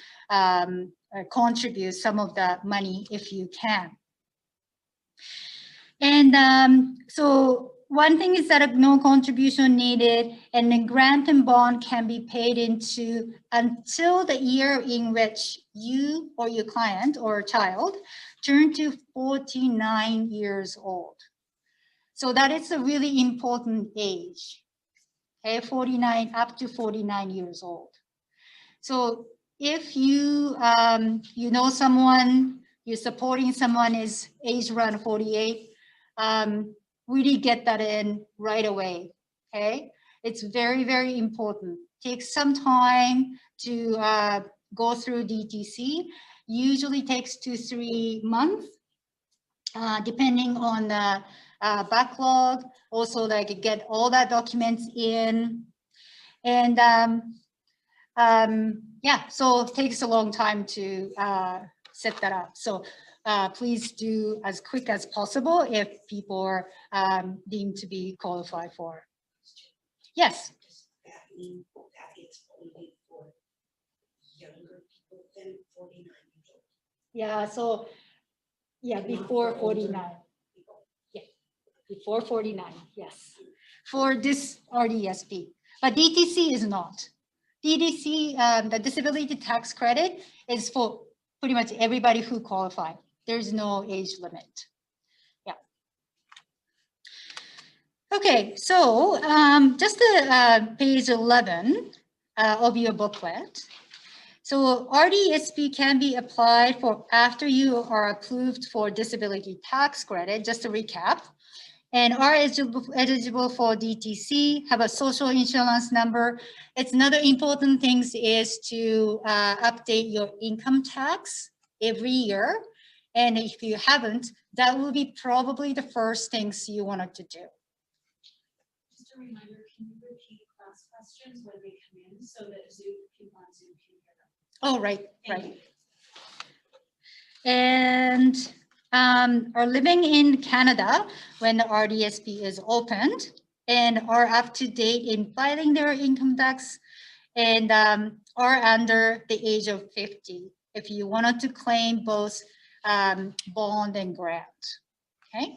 contribute some of the money if you can. And so one thing is that no contribution needed, and the grant and bond can be paid into until the year in which you or your client or child turn to 49 years old. So that is a really important age, okay, 49, up to 49 years old. So if you, you know someone, you're supporting someone is age around 48, really get that in right away, okay? It's very, very important. Takes some time to go through DTC. Usually takes 2 to 3 months, depending on the backlog. Also, like get all that documents in. And yeah, so it takes a long time to set that up. So please do as quick as possible if people are deemed to be qualified for. Yes. Does that mean that it's only for younger people than 49 years old? Yeah, so yeah, before 49. Yeah, before 49, yes. For this RDSP, but DTC is not. DTC, the disability tax credit is for pretty much everybody who qualify. There's no age limit. Yeah. Okay, so just page 11 of your booklet. So RDSP can be applied for after you are approved for disability tax credit, just to recap, and are eligible for DTC, have a social insurance number. It's another important thing is to update your income tax every year. And if you haven't, that will be probably the first things you wanted to do. Just a reminder, can you repeat class questions when they come in so that people on Zoom can hear them? Oh, right, Thank right. you. And are living in Canada when the RDSP is opened and are up to date in filing their income tax and are under the age of 50 if you wanted to claim both bond and grant, okay?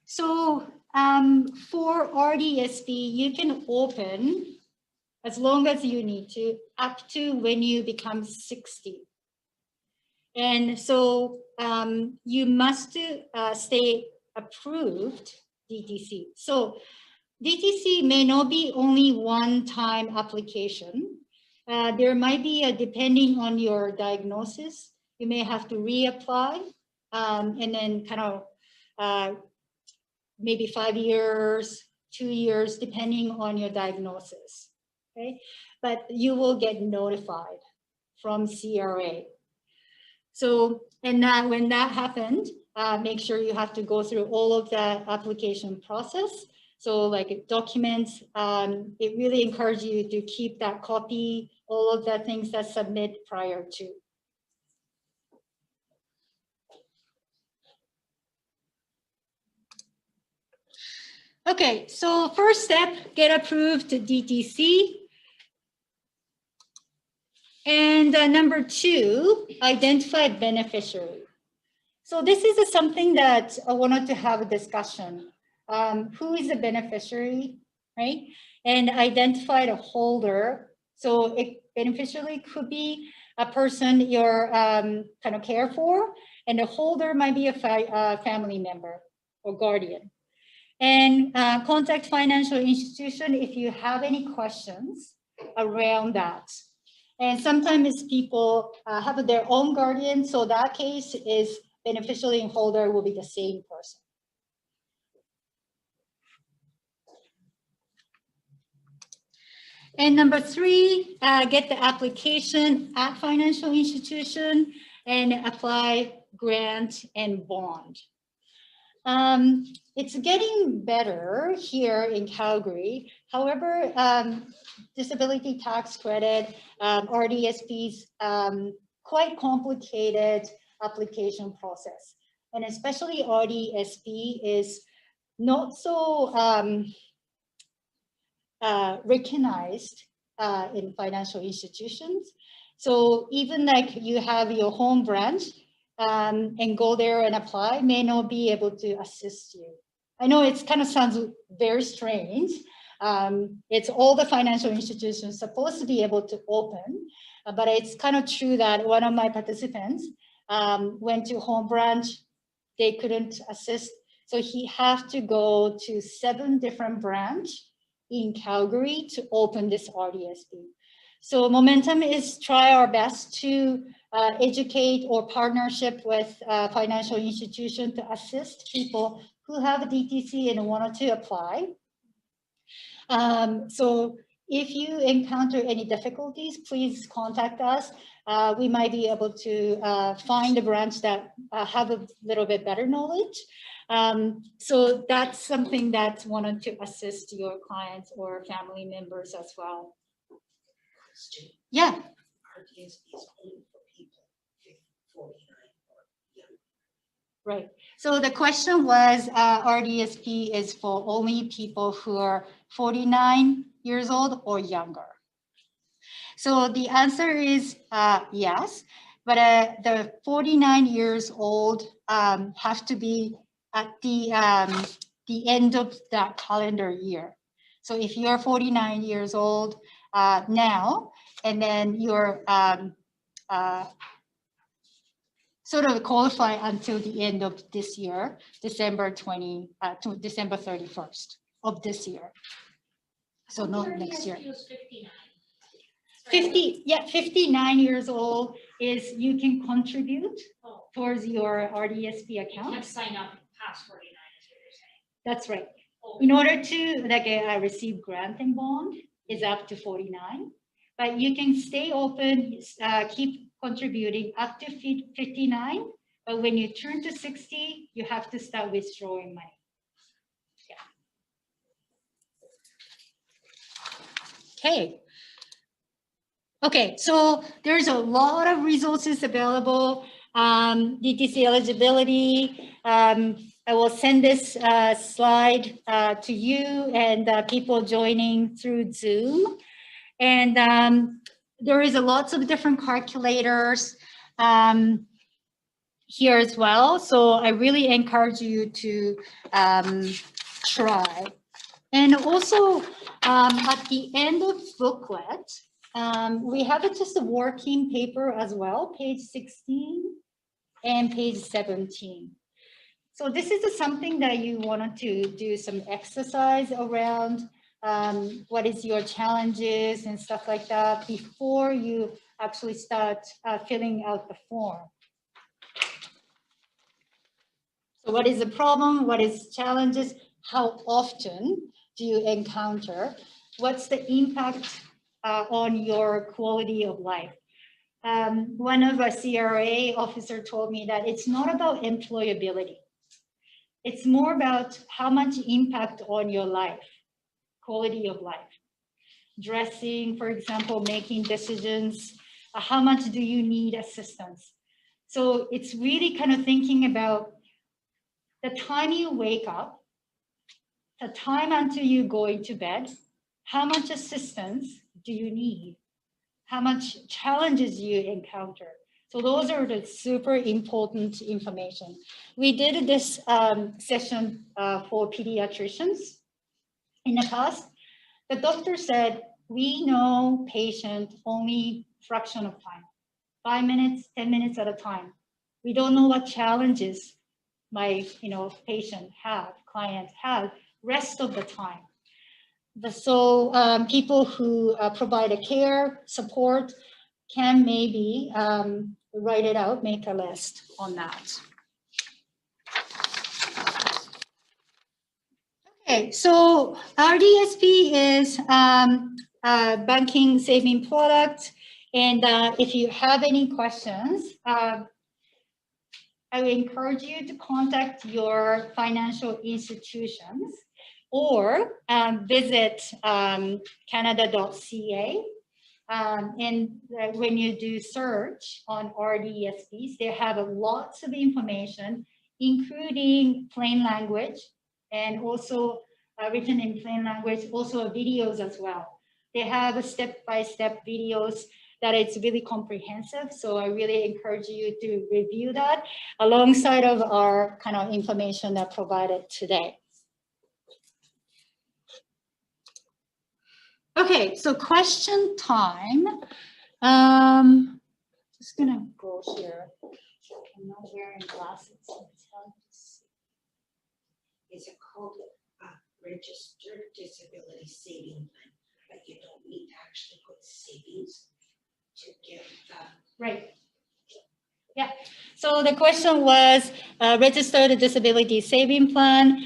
So for RDSP, you can open as long as you need to, up to when you become 60. And so you must stay approved DTC. So DTC may not be only one-time application. There might be a, depending on your diagnosis, you may have to reapply and then kind of maybe 5 years, 2 years, depending on your diagnosis, okay? But you will get notified from CRA. So, and when that happened, make sure you have to go through all of that application process. So like documents, it really encourages you to keep that copy, all of the things that submit prior to. Okay, so first step, get approved to DTC. And number 2, identify beneficiary. So this is something that I wanted to have a discussion. Who is the beneficiary, right? And identify the holder. So it beneficiary could be a person you're kind of care for, and the holder might be a family member or guardian. And contact financial institution if you have any questions around that. And sometimes people have their own guardian, so that case is beneficiary and holder will be the same person. And number 3, get the application at financial institution and apply grant and bond. It's getting better here in Calgary. However, disability tax credit, RDSP's quite complicated application process. And especially RDSP is not so recognized in financial institutions. So even like you have your home branch and go there and apply, may not be able to assist you. I know it's kind of sounds very strange. It's all the financial institutions supposed to be able to open, but it's kind of true that one of my participants went to home branch, they couldn't assist. So he have to go to 7 different branches in Calgary to open this RDSP. So Momentum is try our best to educate or partnership with financial institution to assist people who have a DTC and wanted to apply. So if you encounter any difficulties, please contact us. We might be able to find a branch that have a little bit better knowledge. So that's something that wanted to assist your clients or family members as well. Yeah. RDSP is only for people 49 or younger. Right. So the question was, RDSP is for only people who are 49 years old or younger. So the answer is yes, but the 49 years old have to be at the end of that calendar year. So if you're 49 years old now, and then you're sort of qualify until the end of this year, December 31st of this year. So not next year. 59 years old is you can contribute towards your RDSP You account. can't sign up past 49 is what you're saying. That's right. Oh. In order to like receive grant and bond is up to 49, but you can stay open, keep contributing up to 59. But when you turn to 60, you have to start withdrawing money. Yeah. Okay, so there's a lot of resources available. DTC eligibility. I will send this slide to you and people joining through Zoom. And there is a lots of different calculators here as well. So I really encourage you to try. And also at the end of booklet, we have just a working paper as well, page 16 and page 17. So this is something that you wanted to do some exercise around. What is your challenges and stuff like that before you actually start filling out the form. So what is the problem? What is challenges? How often do you encounter? What's the impact on your quality of life? One of our CRA officer told me that it's not about employability. It's more about how much impact on your life, quality of life. Dressing, for example, making decisions, how much do you need assistance? So it's really kind of thinking about the time you wake up, the time until you go into bed, how much assistance do you need? How much challenges you encounter? So those are the super important information. We did this session for pediatricians in the past. The doctor said, we know patient only fraction of time, 5 minutes, 10 minutes at a time. We don't know what challenges my patient have, client have, rest of the time. So people who provide a care, support, can maybe write it out, make a list on that. Okay, so RDSP is a banking saving product. And if you have any questions, I would encourage you to contact your financial institutions or visit canada.ca. And when you do search on RDSPs, they have lots of information, including plain language and also written in plain language, also videos as well. They have a step-by-step videos that it's really comprehensive. So I really encourage you to review that alongside of our kind of information that provided today. Okay, so question time. Just gonna go here. I'm not wearing glasses. So it's hard to see. Is it called a registered disability saving plan? But you don't need to actually put savings to get that. Right. Yeah, so the question was registered disability saving plan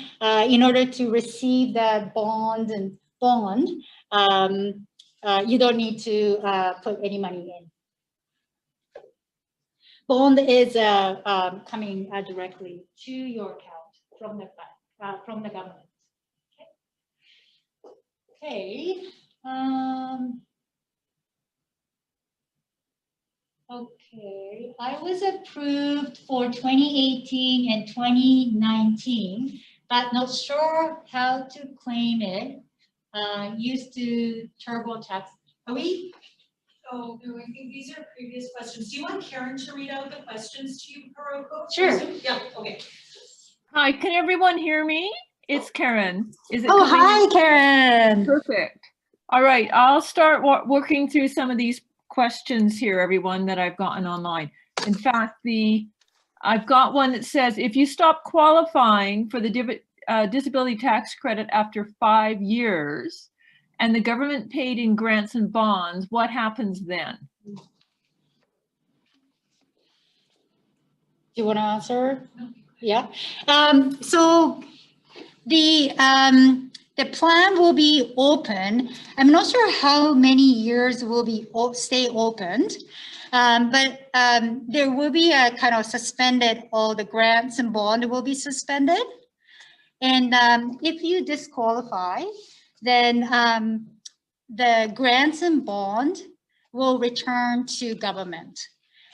in order to receive that bond, you don't need to put any money in. Bond is coming directly to your account from the bank, from the government. Okay. Okay, I was approved for 2018 and 2019, but not sure how to claim it. Used to TurboTax. Are we? Oh, no, I think these are previous questions. Do you want Karen to read out the questions to you, Hiroko? Sure. Yeah, okay. Hi, can everyone hear me? It's Karen. Is it Oh, coming? hi, Karen. Perfect. All right, I'll start working through some of these questions here, everyone, that I've gotten online. In fact, I've got one that says, if you stop qualifying for the disability tax credit after 5 years and the government paid in grants and bonds, what happens then? Do you want to answer? Yeah. So the plan will be open. I'm not sure how many years will be stay opened, but there will be a kind of suspended, all the grants and bond will be suspended. And if you disqualify, then the grants and bond will return to government.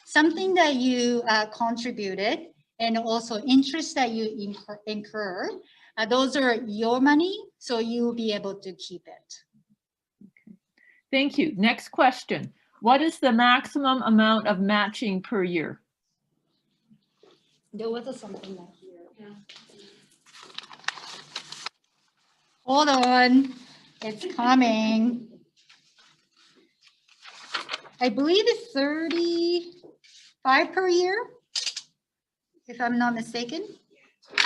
Something that you contributed and also interest that you incur, those are your money, so you'll be able to keep it. Okay. Thank you. Next question. What is the maximum amount of matching per year? There was something like here. Yeah. Hold on, it's coming. I believe it's 35 per year, if I'm not mistaken.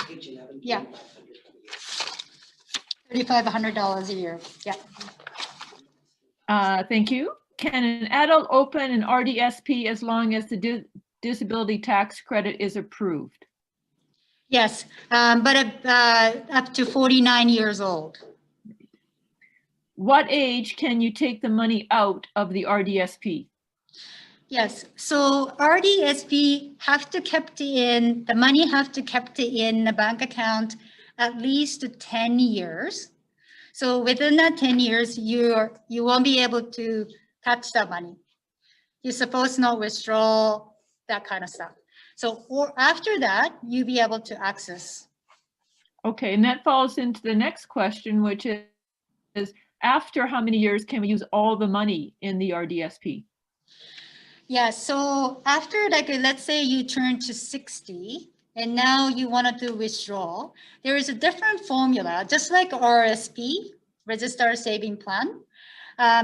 Page 11. Yeah. $3,500 a year, yeah. Thank you. Can an adult open an RDSP as long as the disability tax credit is approved? Yes, but up to 49 years old. What age can you take the money out of the RDSP? Yes, so RDSP have to kept in, the money have to kept in the bank account at least 10 years. So within that 10 years, you won't be able to touch that money. You're supposed to not withdraw, that kind of stuff. So or after that, you'll be able to access. Okay, and that falls into the next question, which is after how many years can we use all the money in the RDSP? Yeah, so after, like, let's say you turn to 60 and now you wanted to withdraw, there is a different formula, just like RSP, Registered Saving Plan.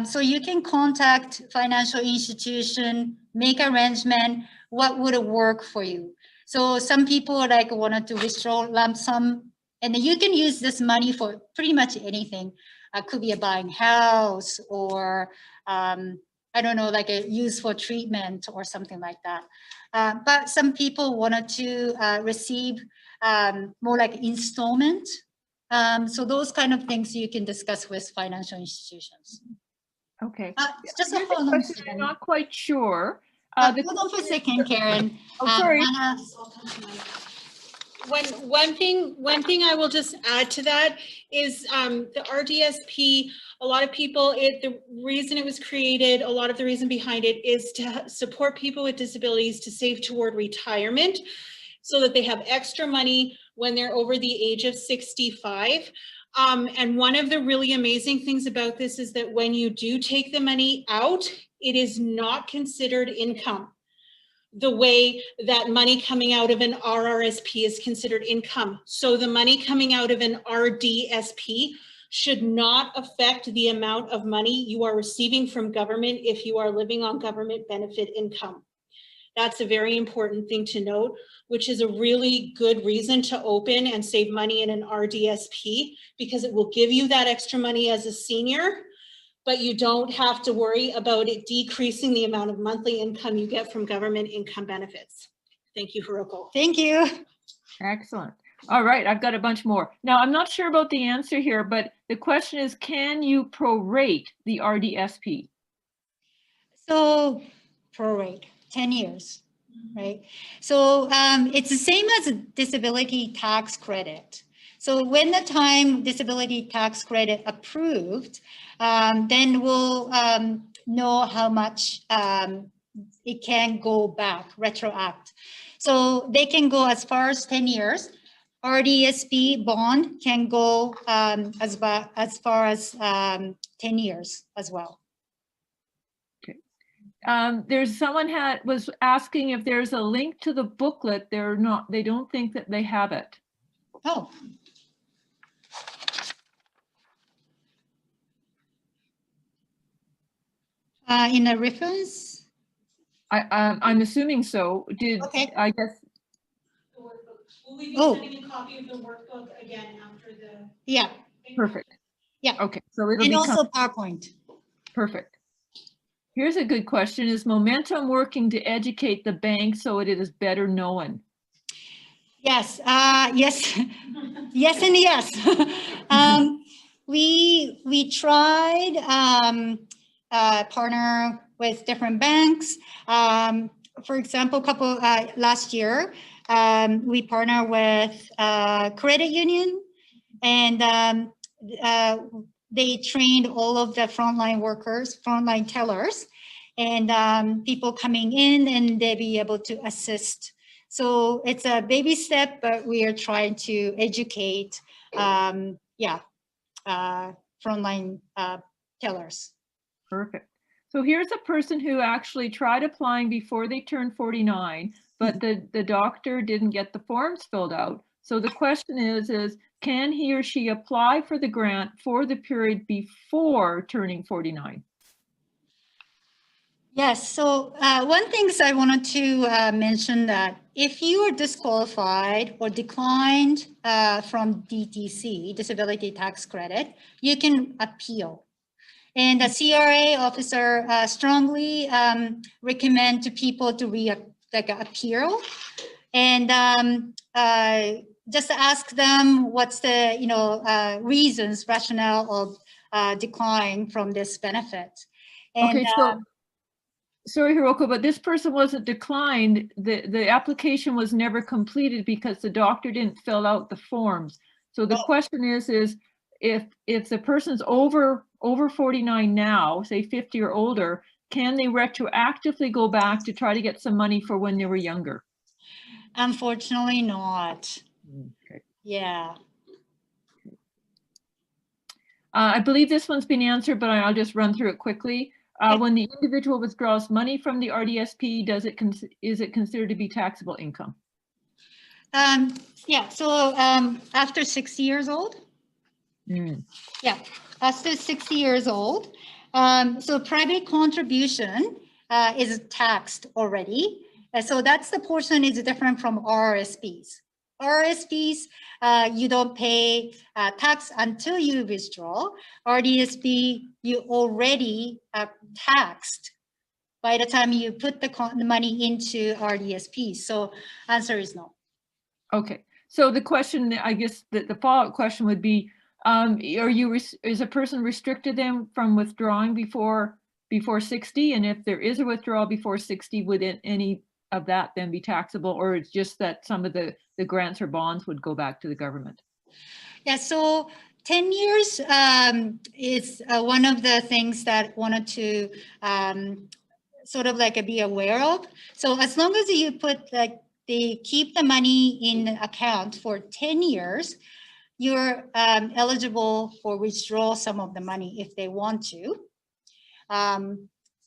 So you can contact financial institution, make arrangement, what would work for you. So some people like wanted to withdraw lump sum, and you can use this money for pretty much anything. Could be a buying house or I don't know, like a use for treatment or something like that. But some people wanted to receive more like installment. So those kind of things you can discuss with financial institutions. Okay. Just Here's a hold on a question I'm second. not quite sure. Hold on for a second, Karen. Oh, sorry. Anna, One thing I will just add to that is the RDSP, a lot of people, the reason it was created, a lot of the reason behind it is to support people with disabilities to save toward retirement so that they have extra money when they're over the age of 65. And one of the really amazing things about this is that when you do take the money out, it is not considered income the way that money coming out of an RRSP is considered income. So the money coming out of an RDSP should not affect the amount of money you are receiving from government if you are living on government benefit income. That's a very important thing to note, which is a really good reason to open and save money in an RDSP, because it will give you that extra money as a senior, but you don't have to worry about it decreasing the amount of monthly income you get from government income benefits. Thank you, Hiroko. Thank you. Excellent. All right, I've got a bunch more. Now, I'm not sure about the answer here, but the question is, can you prorate the RDSP? So prorate 10 years, right? So it's the same as a disability tax credit. So when the time disability tax credit approved, then we'll know how much it can go back, retroact. So they can go as far as 10 years. RDSP bond can go as far as 10 years as well. There's someone was asking if there's a link to the booklet. They don't think that they have it. Oh. In a reference? I'm assuming so. Okay. I guess. The workbook. Will we be Oh. sending a copy of the workbook again after the? Yeah, Perfect. Yeah. Okay, so it'll and be also PowerPoint. perfect. Here's a good question. Is Momentum working to educate the bank so it is better known? Yes, yes, yes and yes. We tried partner with different banks. For example, last year, we partnered with credit union, and they trained all of the frontline workers, frontline tellers, and people coming in, and they'll be able to assist. So it's a baby step, but we are trying to educate, frontline tellers. Perfect. So here's a person who actually tried applying before they turned 49, but the doctor didn't get the forms filled out. So the question is can he or she apply for the grant for the period before turning 49? Yes, so one thing I wanted to mention that if you are disqualified or declined from DTC, Disability Tax Credit, you can appeal. And the CRA officer strongly recommend to people to appeal, and just ask them what's the reasons, rationale of decline from this benefit. And, okay, so sorry, Hiroko, but this person wasn't declined. The application was never completed because the doctor didn't fill out the forms. So the question is if the person's over 49 now, say 50 or older, can they retroactively go back to try to get some money for when they were younger? Unfortunately not. Okay. Yeah. I believe this one's been answered, but I'll just run through it quickly. When the individual withdraws money from the RDSP, is it considered to be taxable income? Yeah, so after 60 years old? Yeah, after 60 years old. So private contribution is taxed already. So that's the portion is different from RRSPs. RRSPs, you don't pay tax until you withdraw. RDSP, you already taxed by the time you put the money into RDSP. So answer is no. Okay, so the question, I guess the follow-up question would be, is a person restricted then from withdrawing before 60? And if there is a withdrawal before 60, would any of that then be taxable, or it's just that some of the grants or bonds would go back to the government? Yeah, so 10 years is one of the things that wanted to sort of like be aware of. So as long as you put they keep the money in account for 10 years, you're eligible for withdraw some of the money if they want to.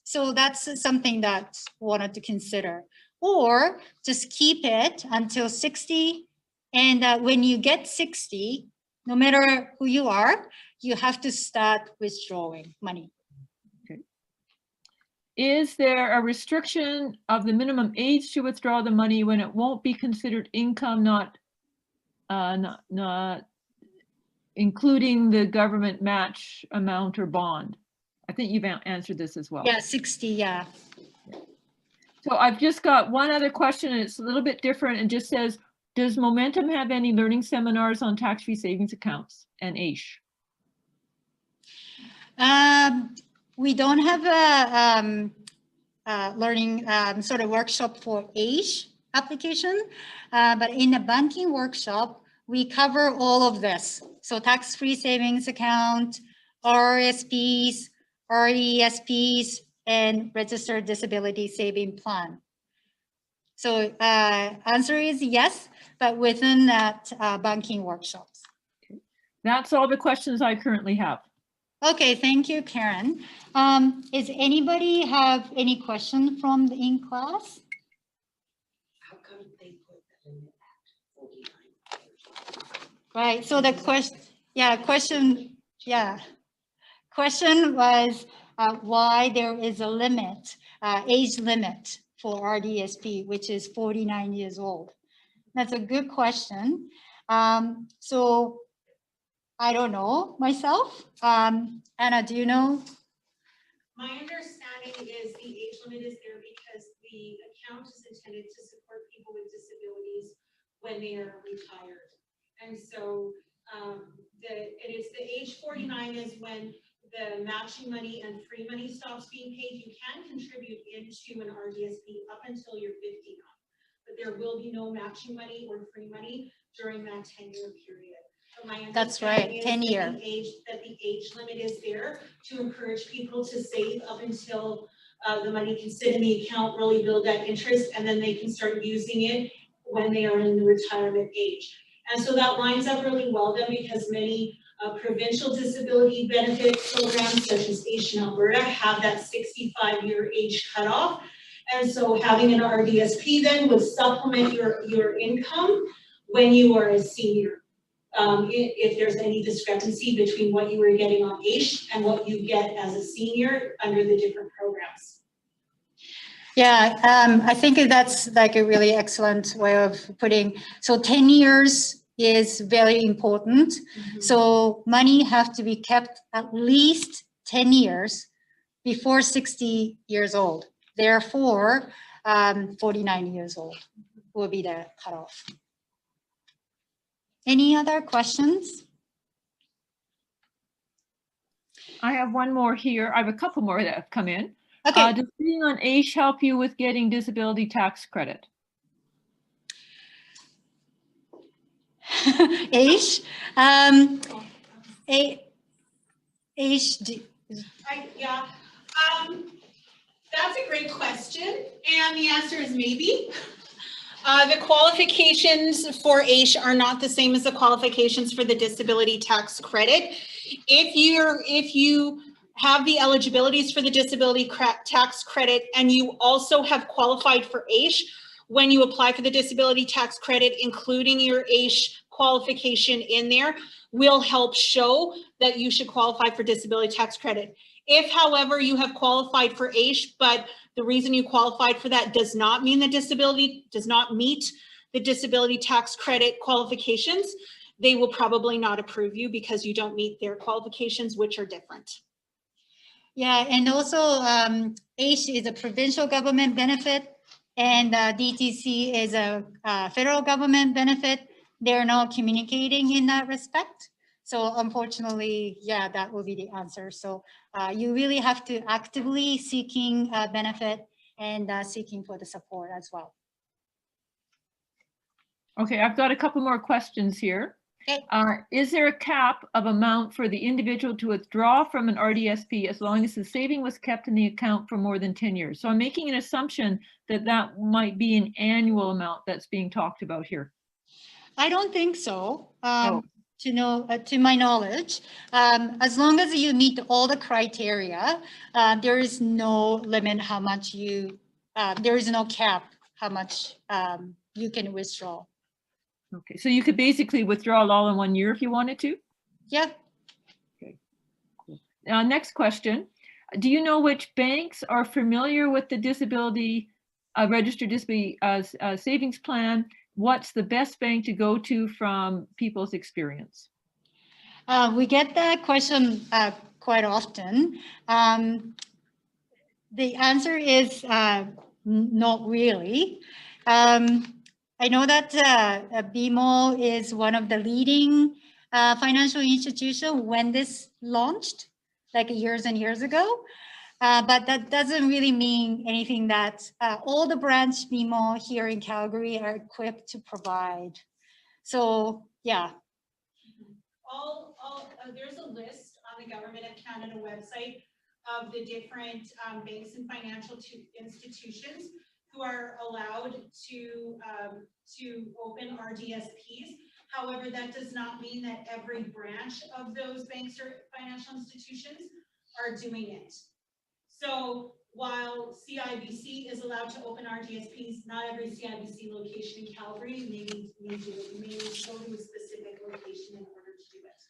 So that's something that wanted to consider. Or just keep it until 60. And when you get 60, no matter who you are, you have to start withdrawing money. Is there a restriction of the minimum age to withdraw the money when it won't be considered income, not including the government match amount or bond? I think you've answered this as well. Yeah, 60, yeah. So I've just got one other question, and it's a little bit different. It just says, does Momentum have any learning seminars on tax-free savings accounts and AISH? We don't have a learning sort of workshop for AISH application, but in the banking workshop, we cover all of this. So tax-free savings account, RRSPs, RESPs, and registered disability saving plan. So answer is yes, but within that banking workshops. That's all the questions I currently have. Okay, thank you, Karen. Is anybody have any question from the in class? How come they put the limit at 49? Right, so the question was why there is a limit, age limit for RDSP, which is 49 years old. That's a good question. So I don't know myself. Anna, do you know? My understanding is the age limit is there because the account is intended to support people with disabilities when they are retired. And so it is the age 49 is when the matching money and free money stops being paid. You can contribute into an RDSP up until you're 59, but there will be no matching money or free money during that 10-year period. That's right, 10 year. That the age limit is there to encourage people to save up until the money can sit in the account, really build that interest, and then they can start using it when they are in the retirement age. And so that lines up really well then, because many provincial disability benefit programs such as AISH in Alberta have that 65-year age cutoff. And so having an RDSP then would supplement your income when you are a senior. If there's any discrepancy between what you were getting on AISH and what you get as a senior under the different programs. Yeah, I think that's like a really excellent way of putting. So 10 years is very important. Mm-hmm. So money have to be kept at least 10 years before 60 years old. Therefore, 49 years old will be the cutoff. Any other questions? I have one more here. I have a couple more that have come in. Okay. Does being on AISH help you with getting disability tax credit? AISH? AISH. That's a great question. And the answer is maybe. The qualifications for AISH are not the same as the qualifications for the disability tax credit. If you have the eligibilities for the disability tax credit and you also have qualified for AISH, when you apply for the disability tax credit, including your AISH qualification in there, will help show that you should qualify for disability tax credit. If, however, you have qualified for AISH, but the reason you qualified for that does not mean the disability does not meet the disability tax credit qualifications, they will probably not approve you because you don't meet their qualifications, which are different. Yeah, and also AISH is a provincial government benefit and DTC is a federal government benefit. They're not communicating in that respect. So unfortunately, yeah, that will be the answer. So you really have to actively seeking benefit and seeking for the support as well. Okay, I've got a couple more questions here. Okay. Is there a cap of amount for the individual to withdraw from an RDSP as long as the saving was kept in the account for more than 10 years? So I'm making an assumption that that might be an annual amount that's being talked about here. I don't think so. to my knowledge, as long as you meet all the criteria, there is no limit how much there is no cap how much you can withdraw. Okay, so you could basically withdraw it all in 1 year if you wanted to? Yeah. Next question. Do you know which banks are familiar with the disability, registered disability savings plan? What's the best bank to go to from people's experience? We get that question quite often. The answer is not really. I know that BMO is one of the leading financial institutions when this launched, like years and years ago. But that doesn't really mean anything that all the branch BMO here in Calgary are equipped to provide. So, yeah. There's a list on the Government of Canada website of the different banks and financial institutions who are allowed to open RDSPs. However, that does not mean that every branch of those banks or financial institutions are doing it. So while CIBC is allowed to open RDSPs, not every CIBC location in Calgary may go to a specific location in order to do it.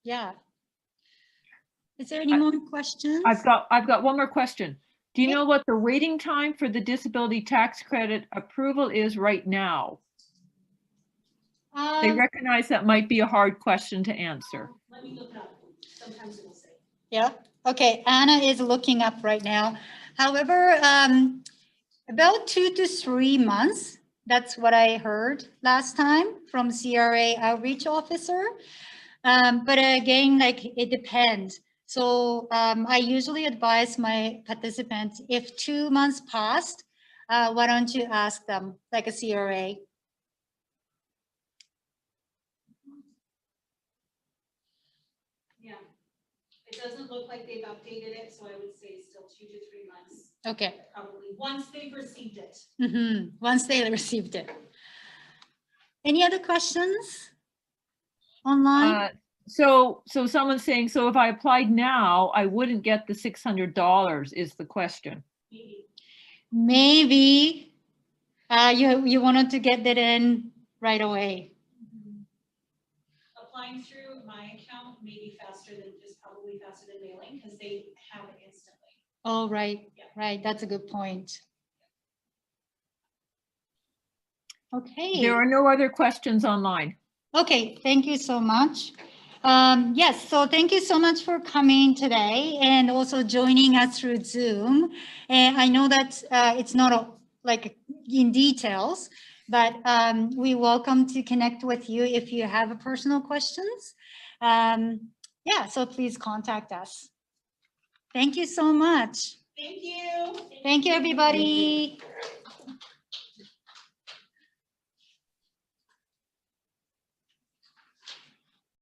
Yeah. Is there any more questions? I've got one more question. Do you know what the waiting time for the disability tax credit approval is right now? They recognize that might be a hard question to answer. Let me look it up. Sometimes it will say. Yeah. Okay. Anna is looking up right now. However, about 2 to 3 months. That's what I heard last time from CRA outreach officer. But again, like it depends. So I usually advise my participants, if 2 months passed, why don't you ask them like a CRA? Yeah, it doesn't look like they've updated it, so I would say still 2 to 3 months. Okay. Probably once they've received it. Once they received it. Any other questions online? So someone's saying, so if I applied now, I wouldn't get the $600 is the question. Maybe you wanted to get that in right away. Applying through my account may be probably faster than mailing because they have it instantly. Oh, right. Yeah. Right. That's a good point. Okay. There are no other questions online. Okay. Thank you so much. Yes, so thank you so much for coming today and also joining us through Zoom. And I know that it's not like in details, but we welcome to connect with you if you have personal questions. Yeah, so please contact us. Thank you so much. Thank you. Thank you, everybody.